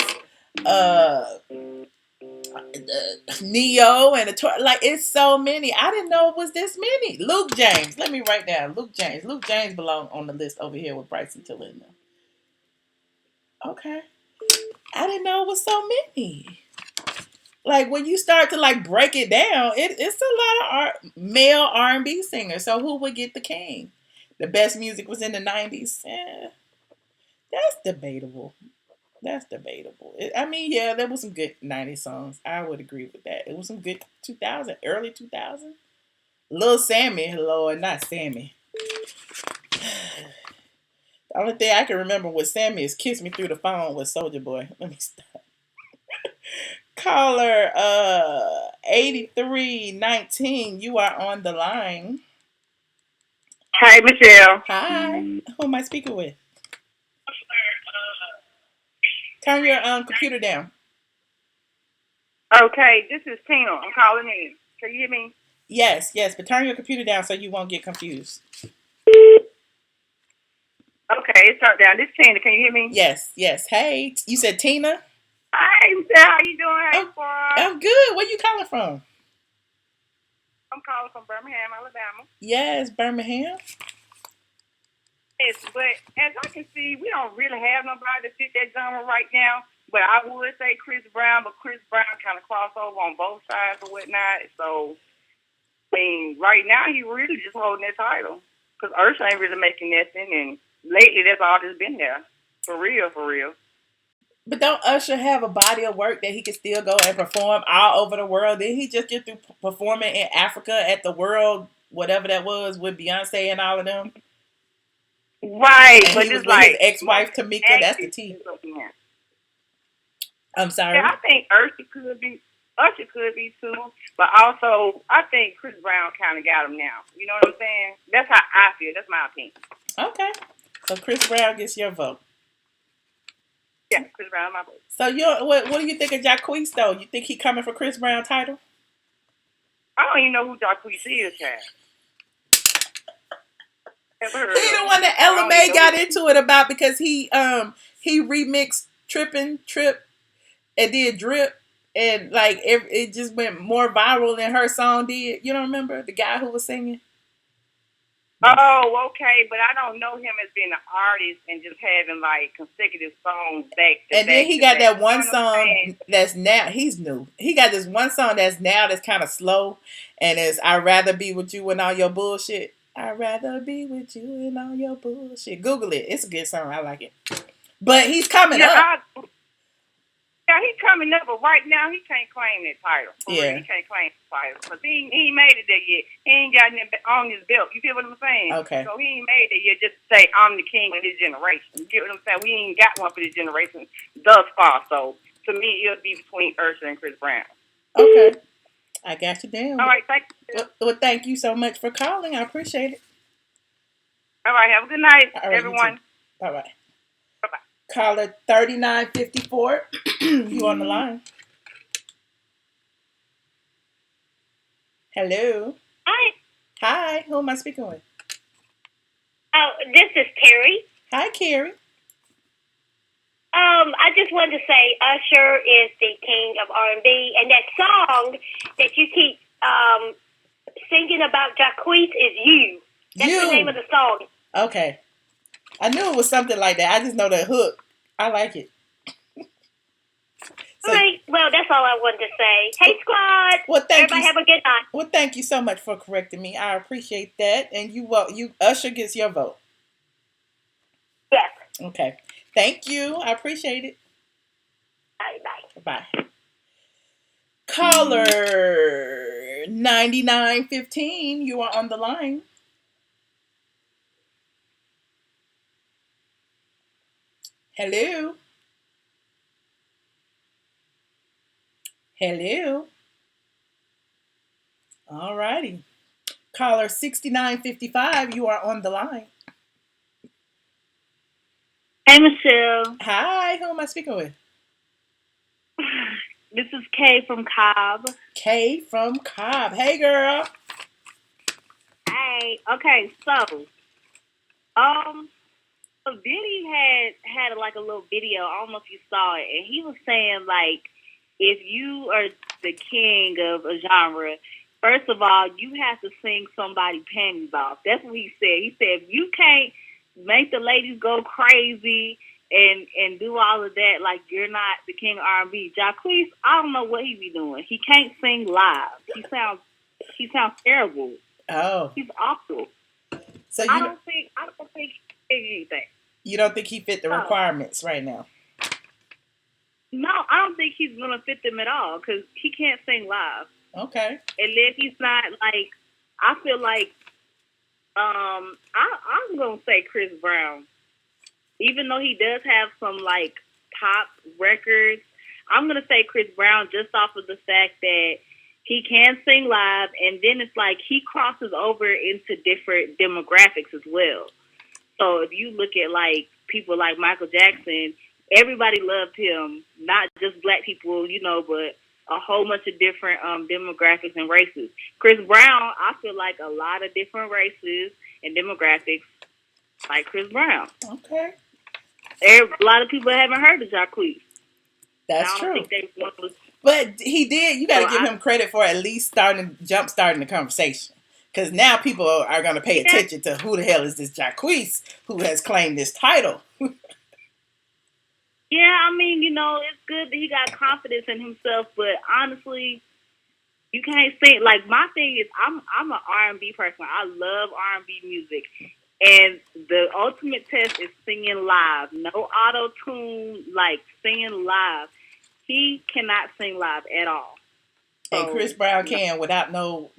Neo and the it's so many. I didn't know it was this many. Luke James. Let me write down Luke James. Luke James belong on the list over here with Bryson Tiller in them. Okay. I didn't know it was so many. Like when you start to break it down, it's a lot of male R&B singers. So who would get the king? The best music was in the 90s. That's debatable. That's debatable. There was some good 90s songs. I would agree with that. It was some good 2000, early 2000. Lil Sammy, Lord, not Sammy. The only thing I can remember with Sammy is Kiss Me Through the Phone with Soulja Boy. Let me stop. Caller 8319, you are on the line. Hi, Michelle. Hi. Who am I speaking with? Turn your computer down. Okay, this is Tina. I'm calling in. Can you hear me? Yes, but turn your computer down so you won't get confused. Okay, it's turned down. This is Tina. Can you hear me? Yes. Hey, you said Tina? Hi, Michelle. How you doing? Hey, I'm good. Where you calling from? I'm calling from Birmingham, Alabama. Yes, Birmingham. Yes, but as I can see, we don't really have nobody to fit that genre right now. But I would say Chris Brown, but Chris Brown kind of crossed over on both sides or whatnot. So, right now he really just holding that title. Because Usher ain't really making nothing, and lately that's all that's been there. For real. But don't Usher have a body of work that he can still go and perform all over the world? Didn't he just get through performing in Africa at the World, whatever that was, with Beyonce and all of them? Right, and but he was it's with his ex-wife Tameka. That's the T. I'm sorry. Yeah, I think Usher could be too, but also I think Chris Brown kind of got him now. You know what I'm saying? That's how I feel. That's my opinion. Okay. So Chris Brown gets your vote. Yeah, Chris Brown, my vote. So what do you think of Jacquees though? You think he coming for Chris Brown title? I don't even know who Jacquees is, child. He the one that LMA got into it about because he remixed Trip and did Drip, and like it just went more viral than her song did. You don't remember the guy who was singing? Oh, okay, but I don't know him as being an artist and just having like consecutive songs back to and back. Then he got that one song that's now he's new. He got this one song that's kind of slow, and it's "I'd rather be with you and all your bullshit." I'd rather be with you and all your bullshit. Google it. It's a good song. I like it. But he's coming up. Yeah, he's coming up, but right now he can't claim that title. Real, he can't claim the title because he ain't made it there yet. He ain't got it on his belt. You feel what I'm saying? Okay. So he ain't made it yet just to say, I'm the king of this generation. You get what I'm saying? We ain't got one for this generation thus far. So to me, it'll be between Usher and Chris Brown. Okay. I got you down. All right, thank you. Well, thank you so much for calling. I appreciate it. All right, have a good night, everyone. Bye-bye. Bye-bye. Caller 3954, you on the line. Hello. Hi. Hi, who am I speaking with? Oh, this is Carrie. Hi, Carrie. I just wanted to say Usher is the king of R&B, and that song that you keep singing about Jacquees is You. That's the name of the song. Okay. I knew it was something like that. I just know the hook. I like it. All right. Well, that's all I wanted to say. Hey, squad. Well, everybody have a good night. Well, thank you so much for correcting me. I appreciate that. And you Usher gets your vote. Yes. Okay. Thank you. I appreciate it. Bye. Bye. Caller 9915, you are on the line. Hello. Hello. All righty. Caller 6955, you are on the line. Hey, Michelle. Hi, who am I speaking with? This is Kay from Cobb. Kay from Cobb. Hey, girl. Hey. Okay, so, Diddy had like a little video. I don't know if you saw it, and he was saying like, if you are the king of a genre, first of all, you have to sing somebody panties off. That's what he said. He said if you can't make the ladies go crazy and do all of that, like you're not the king of R&B. Jacquees, I don't know what he be doing. He can't sing live. He sounds terrible. Oh, he's awful. So I don't think he did anything. You don't think he fit the requirements right now? No, I don't think he's gonna fit them at all because he can't sing live. Okay. And then he's not like. I feel like. I'm gonna say Chris Brown, even though he does have some like pop records. I'm gonna say Chris Brown just off of the fact that he can sing live, and then it's like he crosses over into different demographics as well. So if you look at like people like Michael Jackson, everybody loved him, not just black people, but a whole bunch of different demographics and races. Chris Brown, I feel like a lot of different races and demographics like Chris Brown. Okay. A lot of people haven't heard of Jacquees. That's true. Think they want to. But he did. You got to give him credit for at least jump starting the conversation. Because now people are going to pay attention to who the hell is this Jacquees who has claimed this title. Yeah, I mean, it's good that he got confidence in himself, but honestly, you can't sing. Like, my thing is, I'm an R&B person. I love R&B music. And the ultimate test is singing live. No auto-tune, like, singing live. He cannot sing live at all. And Chris Brown can without no.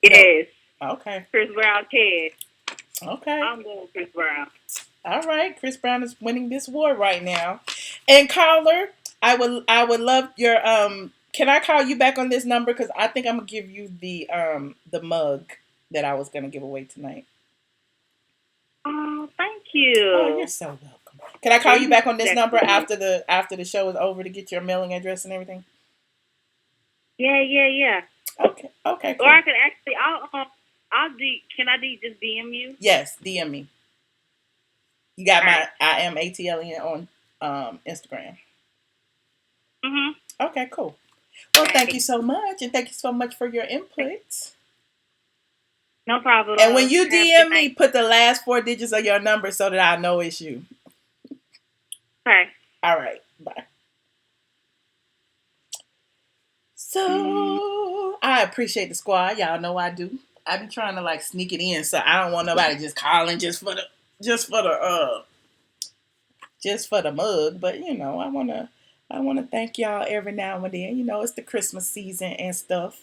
Yes. Okay. Chris Brown can. Okay. I'm going with Chris Brown. All right. Chris Brown is winning this war right now. And caller, I would love your can I call you back on this number? Because I think I'm gonna give you the mug that I was gonna give away tonight. Oh, thank you. Oh, you're so welcome. Can I call you back on this number after the show is over to get your mailing address and everything? Yeah. Okay, cool. Or I could actually, can I just DM you? Yes, DM me. You got my I am ATLien on Instagram. Mhm. Okay, cool. Well, thank you so much, and thank you so much for your input. No problem. And when you DM me, put the last 4 digits of your number so that I know it's you. Okay. All right. Bye. So I appreciate the squad. Y'all know I do. I be trying to like sneak it in, so I don't want nobody just calling just for the mug. But you know, I wanna thank y'all every now and then. You know, it's the Christmas season and stuff.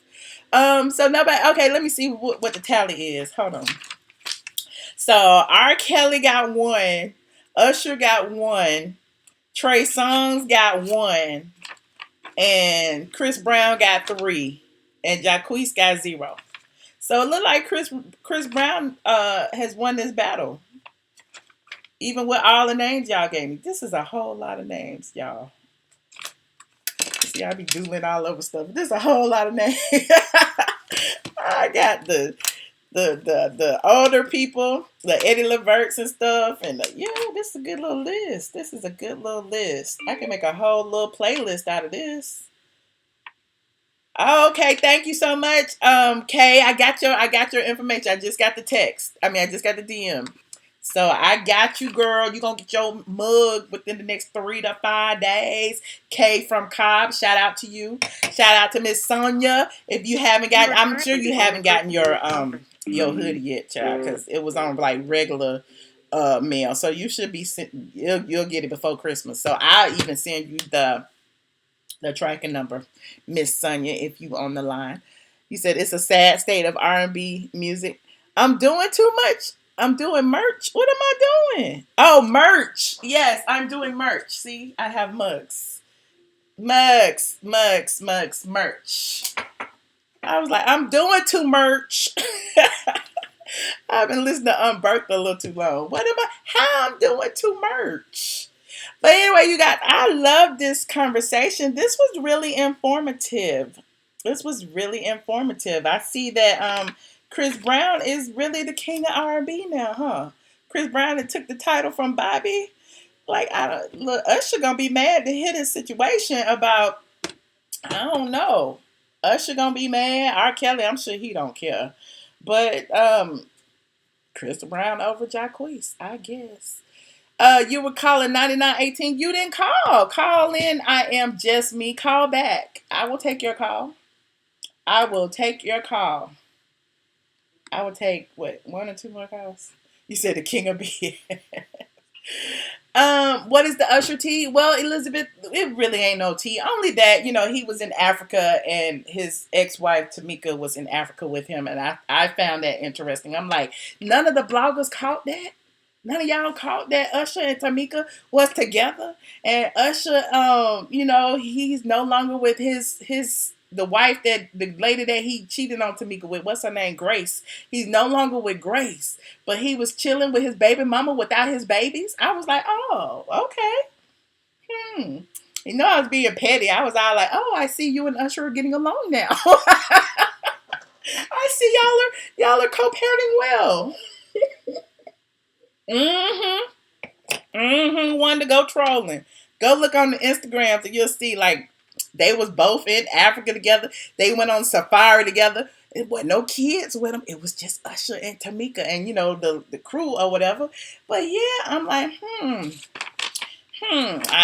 So nobody. Okay, let me see what the tally is. Hold on. So R. Kelly got 1, Usher got 1, Trey Songz got 1, and Chris Brown got 3, and Jacquees got 0. So it looked like Chris Brown has won this battle. Even with all the names y'all gave me. This is a whole lot of names, y'all. See, I be doodling all over stuff. This is a whole lot of names. I got the older people, the Eddie Leverts and stuff, and this is a good little list. This is a good little list. I can make a whole little playlist out of this. Okay, thank you so much, Kay. I got your information. I just got the text. I just got the DM. So I got you, girl. You're going to get your mug within the next 3 to 5 days. Kay from Cobb, shout out to you. Shout out to Miss Sonia. If you haven't gotten, I'm sure you haven't gotten your hoodie yet, child, because it was on like regular mail. So you should be, you'll get it before Christmas. So I'll even send you the tracking number, Miss Sonia, if you on the line. You said it's a sad state of R&B music. I'm doing too much. I'm doing merch. What am I doing? Oh, merch. Yes, I'm doing merch. See, I have mugs. Merch. I was like, I'm doing too merch. I've been listening to Unbirthed a little too long. How I'm doing too merch? But anyway, I love this conversation. This was really informative. I see that Chris Brown is really the king of R&B now, huh? Chris Brown that took the title from Bobby. Like, Usher gonna be mad to hear this situation about, I don't know. Usher gonna be mad. R. Kelly, I'm sure he don't care. But Chris Brown over Jacquees, I guess. You were calling 9918. You didn't call. Call in. I am just me. Call back. I will take your call. I will take, what, 1 or 2 more calls? You said the king of B. What is the Usher tea? Well, Elizabeth, it really ain't no tea. Only that, he was in Africa and his ex-wife Tameka was in Africa with him. And I found that interesting. I'm like, none of the bloggers caught that? None of y'all caught that Usher and Tameka was together? And Usher, he's no longer with the wife, the lady that he cheated on Tameka with. What's her name? Grace. He's no longer with Grace, but he was chilling with his baby mama without his babies. I was like, oh, okay. I was being petty. I was all like, oh, I see you and Usher are getting along now. I see y'all are co-parenting well. Wanted to go trolling. Go look on the Instagram so you'll see like they was both in Africa together. They went on safari together. It wasn't no kids with them. It was just Usher and Tameka and the crew or whatever. But yeah, I'm like, I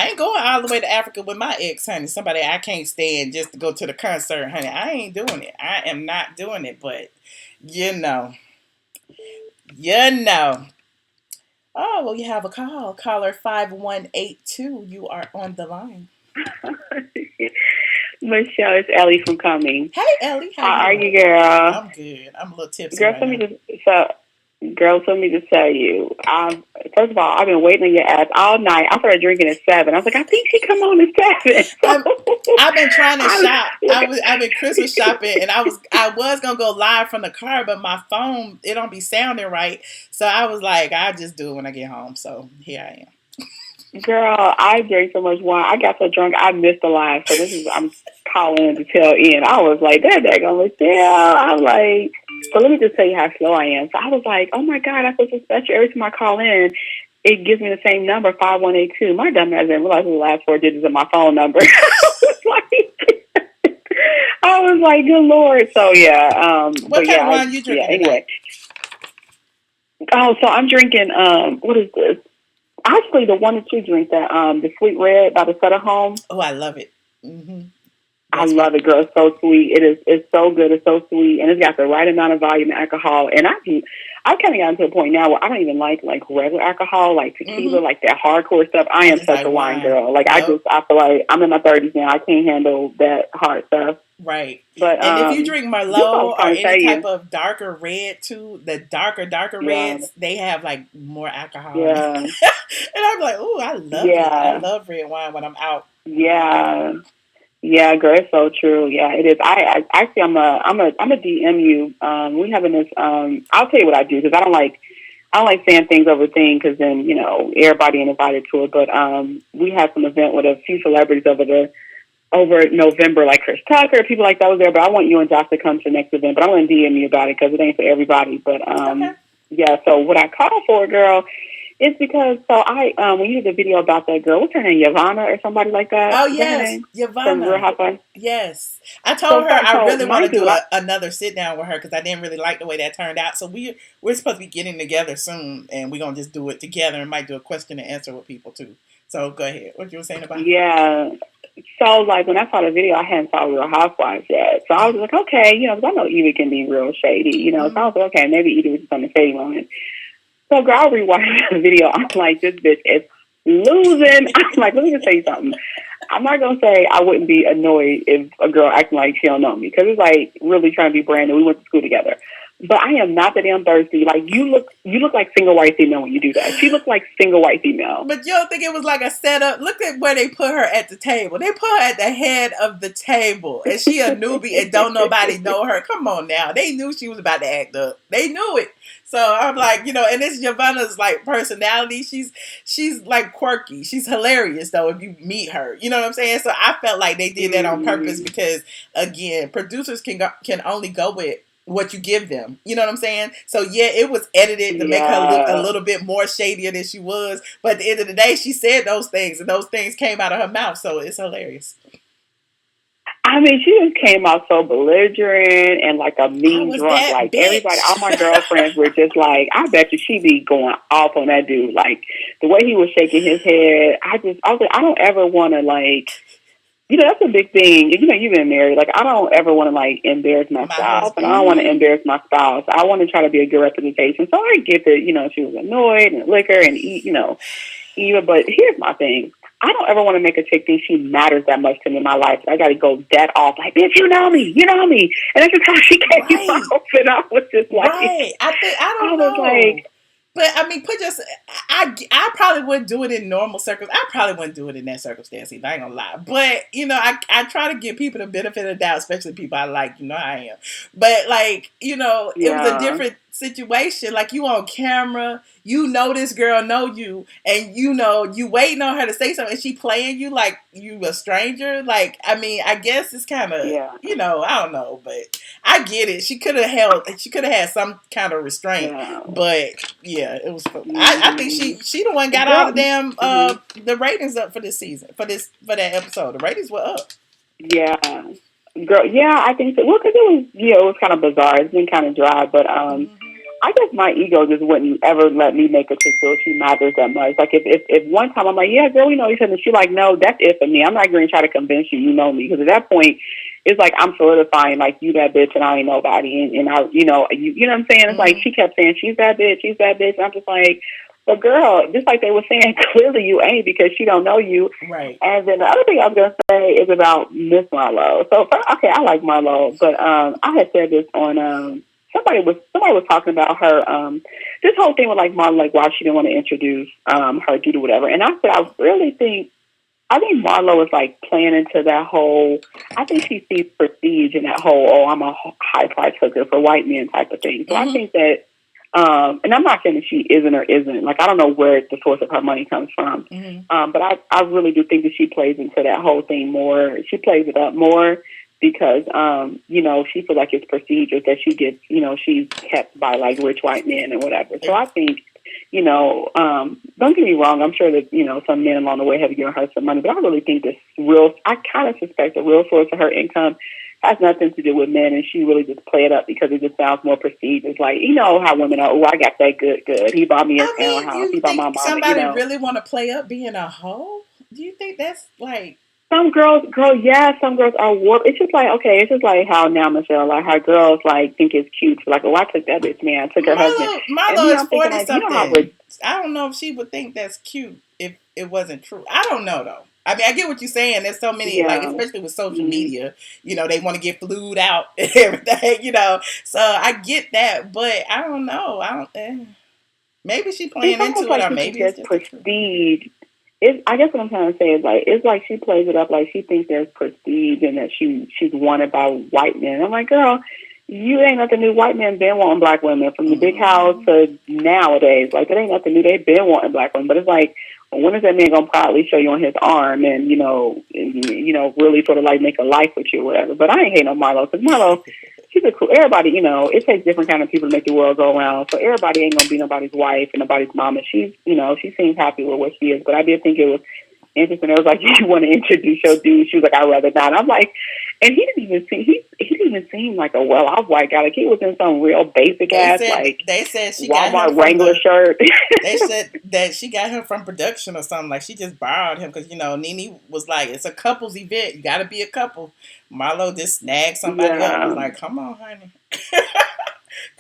ain't going all the way to Africa with my ex, honey. Somebody I can't stand just to go to the concert, honey. I ain't doing it. I am not doing it. But Oh, well, you have a call. Caller 5182. You are on the line. Michelle, it's Ellie from Cumming. Hey, Ellie. How are you, girl? I'm good. I'm a little tipsy girl, right now. Girl, let me just tell you. First of all, I've been waiting on your ass all night. I started drinking at 7. I was like, I think she come on at 7. I've been trying to shop. I've been Christmas shopping, and I was gonna go live from the car, but my phone, it don't be sounding right. So I was like, I'll just do it when I get home. So here I am. Girl, I drank so much wine. I got so drunk I missed the live. So I'm calling in to tell Ian. I was like, that daggone Michelle. I'm like, so let me just tell you how slow I am. So I was like, oh my God, I feel so special. Every time I call in, it gives me the same number, 5182. My dumb ass didn't realize the last 4 digits of my phone number. I was like, good Lord. So yeah. What kind of wine you drinking? Yeah, anyway. Oh, so I'm drinking, what is this? Actually, the one that you drink, the Sweet Red by the Sutter Home. Oh, I love it. Mm-hmm. I love it, girl. It's so sweet. It's so good. It's so sweet, and it's got the right amount of volume and alcohol. And I've kind of gotten to a point now where I don't even like regular alcohol, like tequila, like that hardcore stuff. I am such a wine girl. Like I feel like I'm in my 30s now. I can't handle that hard stuff. Right. But and if you drink Merlot or any type of darker red too, the darker reds, they have like more alcohol. Yeah. And I'm like, ooh, I love it. I love red wine when I'm out. Yeah. Yeah, girl, it's so true. Yeah, it is. I'm a DM you. We having this. I'll tell you what I do because I don't like saying things over things because then everybody invited to it. But we had some event with a few celebrities over November, like Chris Tucker, people like that was there. But I want you and Josh to come to the next event. But I want to DM you about it because it ain't for everybody. But yeah. So what I called for, girl. It's because, when you did the video about that girl, what's her name, Yavana or somebody like that? Oh, yes, Yavana. From Real Housewives? Yes. I told her I really want to do another sit-down with her because I didn't really like the way that turned out. So we're supposed to be getting together soon, and we're going to just do it together and might do a question and answer with people, too. So go ahead. What you were saying about it? Yeah. So, when I saw the video, I hadn't saw Real Housewives yet. So I was like, okay, because I know Eva can be real shady, So I was like, okay, maybe Eva was just on the shady line. So, girl, I rewatched the video. I'm like, this bitch is losing. I'm like, let me just tell you something. I'm not going to say I wouldn't be annoyed if a girl acting like she don't know me. Because it's like really trying to be brand new. We went to school together. But I am not that damn thirsty. Like, you look like single white female when you do that. She looks like single white female. But you don't think it was like a setup? Look at where they put her at the table. They put her at the head of the table. And she a newbie and don't nobody know her. Come on now. They knew she was about to act up. They knew it. So I'm like, and this Yavana's like personality. She's like quirky. She's hilarious though if you meet her. You know what I'm saying? So I felt like they did that on purpose because again, producers can only go with what you give them. You know what I'm saying? So yeah, it was edited to make her look a little bit more shadier than she was. But at the end of the day, she said those things and those things came out of her mouth. So it's hilarious. I mean, she just came out so belligerent and like a mean drunk. Like bitch. Everybody, all my girlfriends were just like, I bet you she be going off on that dude. Like the way he was shaking his head. I was like, I don't ever want to like, that's a big thing. You've been married. Like, I don't ever want to, like, embarrass my spouse. And I don't want to embarrass my spouse. I want to try to be a good representation. So I get that, she was annoyed and liquor and, even. But here's my thing. I don't ever want to make a chick think she matters that much to me in my life. I got to go that off. Like, bitch, you know me. And that's just how she came off. And I was just like. Right. I don't know. Like, but I mean, I probably wouldn't do it in normal circumstances. I probably wouldn't do it in that circumstance either. I ain't gonna lie. But I try to give people the benefit of the doubt, especially people I like. I am. But like, it was a different situation. Like you on camera, this girl know you, and you waiting on her to say something, and she playing you like you a stranger. Like, I mean, I guess it's kind of, I don't know, but I get it. She could have had some kind of restraint, but yeah, it was. I think she the one got all the damn the ratings up for this season for that episode. The ratings were up. Yeah, girl. Yeah, I think so. Well, because it was kind of bizarre. It's been kind of dry, but I guess my ego just wouldn't ever let me make a chick feel she matters that much. Like if one time I'm like, yeah, girl, we know each other, and she's like, no, that's it for me. I'm not going to try to convince you know me, because at that point, it's like I'm solidifying like you that bitch and I ain't nobody, and I you know what I'm saying. It's like she kept saying she's that bitch, and I'm just like, but girl, just like they were saying, clearly you ain't, because she don't know you. Right. And then the other thing I was gonna say is about Miss Marlo. So okay, I like Marlo, but I had said this on somebody was talking about her this whole thing with like Marlo, like why she didn't want to introduce her due to whatever. And I said I think Marlo is like playing into that whole. I think she sees prestige in that whole I'm a high price hooker for white men type of thing. So I think that. And I'm not saying that she isn't or isn't. Like, I don't know where the source of her money comes from. But I really do think that she plays into that whole thing more. She plays it up more because, she feels like it's procedures that she gets, she's kept by, like, rich white men and whatever. So I think, don't get me wrong. I'm sure that, some men along the way have given her some money. But I really think I kind of suspect the real source of her income has nothing to do with men, and she really just play it up because it just sounds more prestige. It's like, how women are, I got that good. He bought me a townhouse. He bought my mom. Somebody really want to play up being a hoe? Do you think that's like... Some girls, some girls are warped. It's just like, okay, it's just like how now, Michelle, like how girls like think it's cute. Like, I took that bitch, man. I took her husband. Marlo is 40-something. I don't know if she would think that's cute if it wasn't true. I don't know, though. I mean, I get what you're saying. There's so many, like, especially with social media, they want to get flued out and everything, So I get that, but I don't know. Maybe she playing into it, or maybe it's just prestige. I guess what I'm trying to say is like it's like she plays it up like she thinks there's prestige and that she's wanted by white men. I'm like, girl, you ain't nothing new. White men been wanting black women from the big house to nowadays. Like, it ain't nothing new. They've been wanting black women, but it's like, when is that man gonna proudly show you on his arm and really sort of like make a life with you or whatever? But I ain't hating on Marlo because Marlo, she's a cool. Everybody, it takes different kind of people to make the world go around. So everybody ain't gonna be nobody's wife and nobody's mama. She's, she seems happy with what she is. But I did think it was interesting. It was like, you want to introduce your dude? She was like, I'd rather not. I'm like, and he didn't even seem like a well-off white guy. Like, he was in some real basic they said she Walmart got him Wrangler shirt. They said that she got him from production or something. Like, she just borrowed him because Nene was like, it's a couples event. You got to be a couple. Marlo just snagged somebody up. I was like, come on, honey.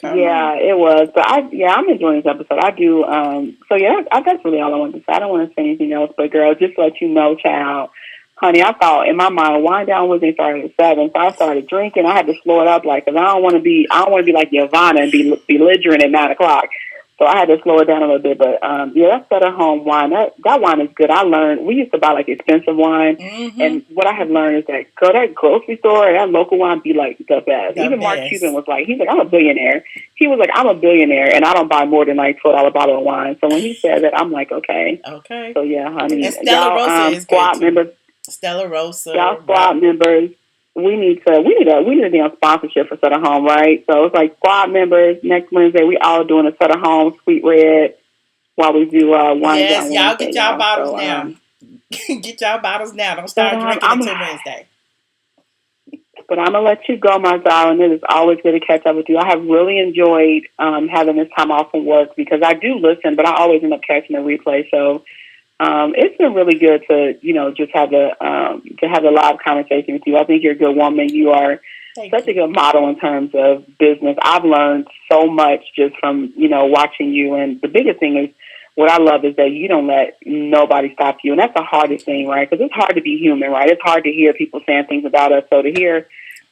It was. But I'm enjoying this episode. I do. That's really all I wanted to say. I don't want to say anything else. But girl, just to let you know, child, honey, I thought in my mind, wind down with me started at 7. So I started drinking. I had to slow it up, like, because I don't want to be like Yvonne and be belligerent at 9 o'clock. So I had to slow it down a little bit. But that's better home wine. That wine is good. I learned we used to buy like expensive wine, and what I have learned is that that grocery store and that local wine be like the best. Even Mark Cuban was like, he's like, I'm a billionaire. He was like, I'm a billionaire, and I don't buy more than like $12 bottle of wine. So when he said that, I'm like, okay. Okay. So yeah, honey, and Stella Rosa is squad good members. Stella Rosa. Y'all squad members. We need a damn sponsorship for Sutter Home, right? So it's like squad members next Wednesday. We all doing a Sutter Home Sweet Red while we do wine down Wednesday. Y'all get y'all bottles now. Get y'all bottles now. Don't start drinking until Wednesday. But I'm gonna let you go, my darling. It is always good to catch up with you. I have really enjoyed having this time off from work because I do listen, but I always end up catching a replay. So. It's been really good to, just have a live conversation with you. I think you're a good woman. You are such a good model in terms of business. I've learned so much just from, watching you. And the biggest thing is what I love is that you don't let nobody stop you. And that's the hardest thing, right? Because it's hard to be human, right? It's hard to hear people saying things about us. So to hear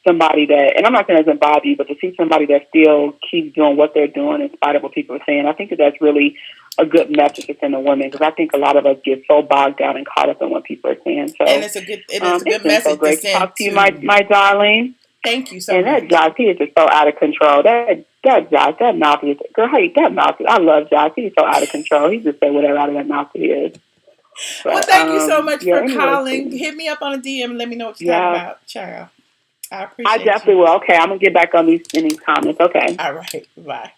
somebody that, and I'm not saying it doesn't bother you, but to see somebody that still keeps doing what they're doing in spite of what people are saying, I think that's really a good message to send to women because I think a lot of us get so bogged down and caught up in what people are saying. So, and it's a good message so great to send talk to you, my darling. Thank you so much. And that Josh, he is just so out of control. That Josh, that mouth is, girl, hey, that mouth is, I love Josh. He's so out of control. He just say whatever out of that mouth he is. But, well, thank you so much for calling. Hit me up on a DM and let me know what you're talking about, child. I appreciate it. I definitely will. Okay, I'm going to get back on these comments. Okay. All right. Bye.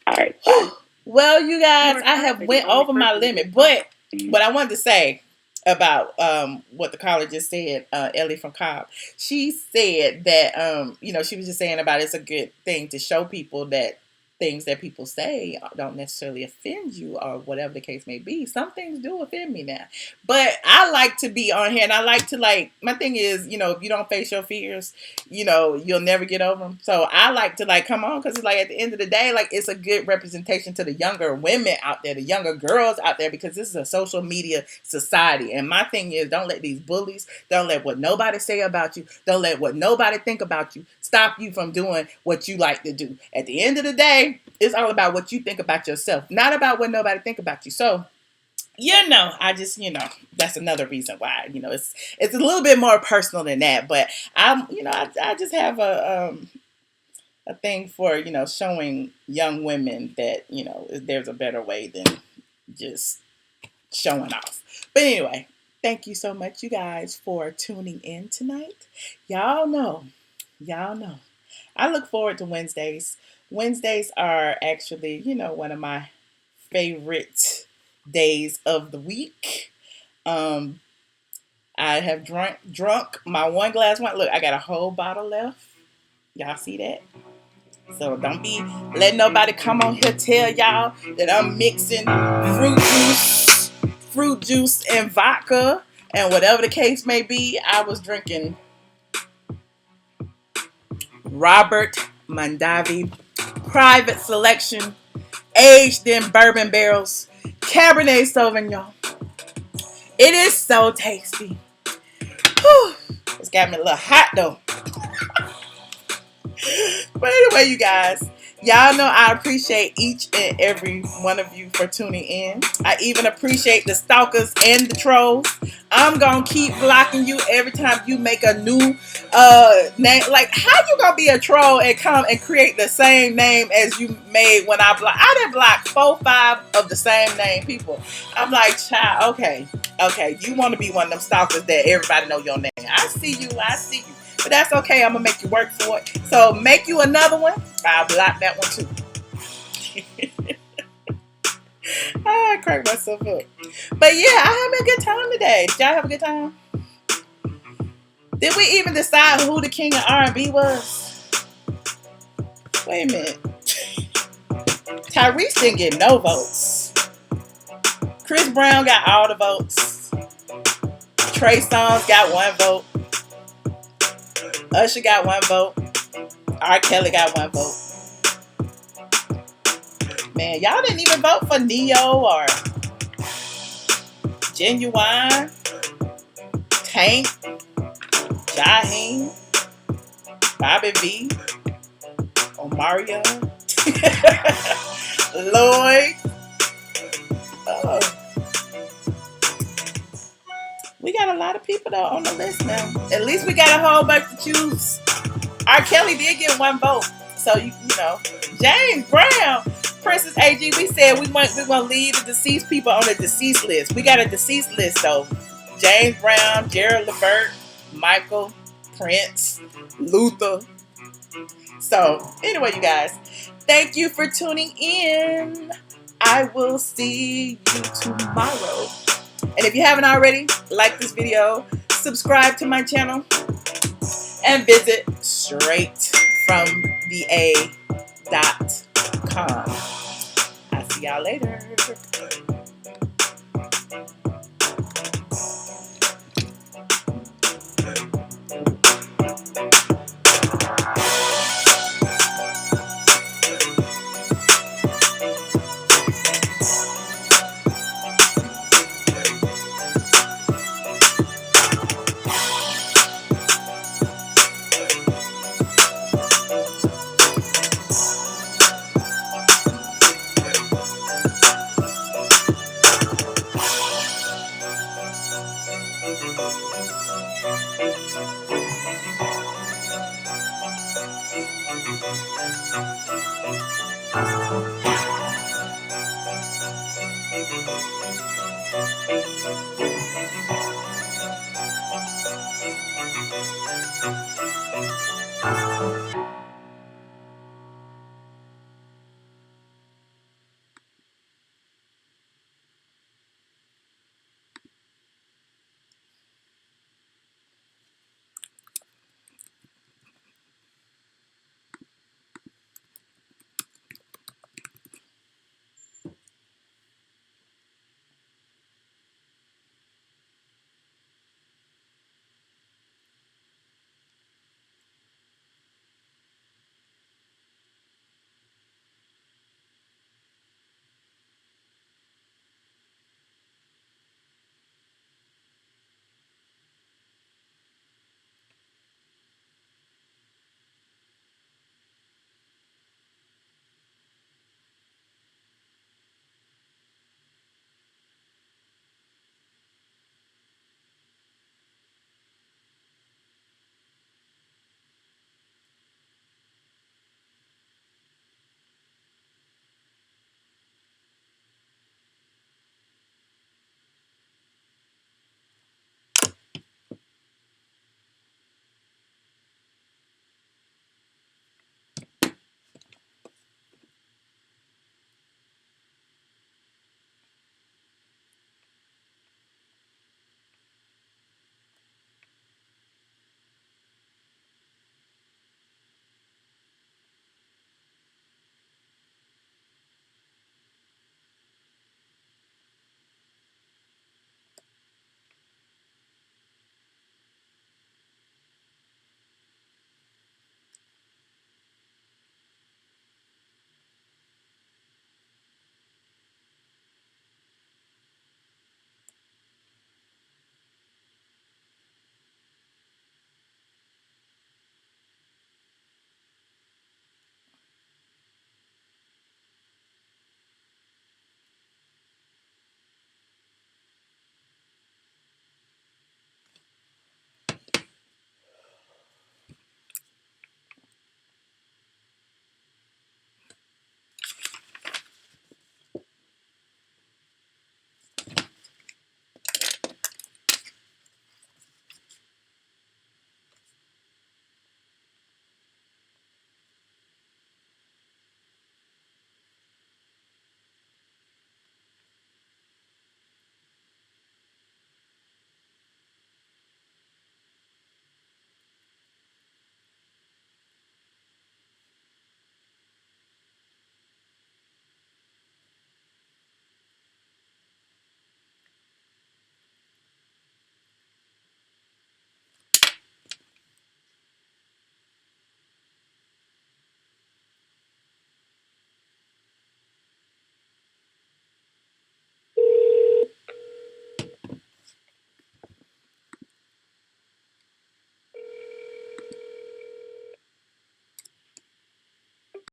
All right. Bye. Well, you guys, I have went over my limit, but what I wanted to say about what the caller just said, Ellie from Cobb, she said that, she was just saying about it's a good thing to show people that things that people say don't necessarily offend you or whatever the case may be. Some things do offend me now. But I like to be on here, and I like to, like, my thing is, you know, if you don't face your fears, you know, you'll never get over them. So I like to, like, come on, because it's like at the end of the day, like, it's a good representation to the younger women out there, the younger girls out there, because this is a social media society. And my thing is, don't let these bullies, don't let what nobody say about you, don't let what nobody think about you stop you from doing what you like to do. At the end of the day, it's all about what you think about yourself, not about what nobody think about you. So, you know, I just, you know, that's another reason why, you know, it's a little bit more personal than that. But I just have a thing for, you know, showing young women that, you know, there's a better way than just showing off. But anyway, thank you so much, you guys, for tuning in tonight. Y'all know. I look forward to Wednesdays. Wednesdays are actually, you know, one of my favorite days of the week. I have drunk my one glass wine. Look, I got a whole bottle left. Y'all see that? So don't be letting nobody come on here tell y'all that I'm mixing fruit juice and vodka and whatever the case may be. I was drinking Robert Mondavi Private Selection, aged in bourbon barrels, Cabernet Sauvignon. It is so tasty. Whew. It's got me a little hot though. But anyway, you guys, y'all know I appreciate each and every one of you for tuning in. I even appreciate the stalkers and the trolls. I'm gonna keep blocking you every time you make a new name. Like, how you gonna be a troll and come and create the same name as you made when I blocked? I done blocked 4-5 of the same name people. I'm like, child, okay, you want to be one of them stalkers that everybody know your name. I see you. But that's okay. I'm going to make you work for it. So make you another one. I'll block that one too. I crack myself up. But yeah, I had a good time today. Did y'all have a good time? Did we even decide who the king of R&B was? Wait a minute. Tyrese didn't get no votes. Chris Brown got all the votes. Trey Songz got 1 vote. Usher got 1 vote. R. Kelly got 1 vote. Man, y'all didn't even vote for Neo or Genuine, Tank, Jaheim, Bobby V, Omarion, Lloyd. We got a lot of people though on the list now. At least we got a whole bunch to choose. R. Kelly did get 1 vote. So, you know. James Brown, Princess AG, we said we want to leave the deceased people on the deceased list. We got a deceased list though. James Brown, Gerald Levert, Michael, Prince, Luther. So, anyway, you guys, thank you for tuning in. I will see you tomorrow. And if you haven't already, like this video, subscribe to my channel, and visit straightfromtheA.com. I'll see y'all later.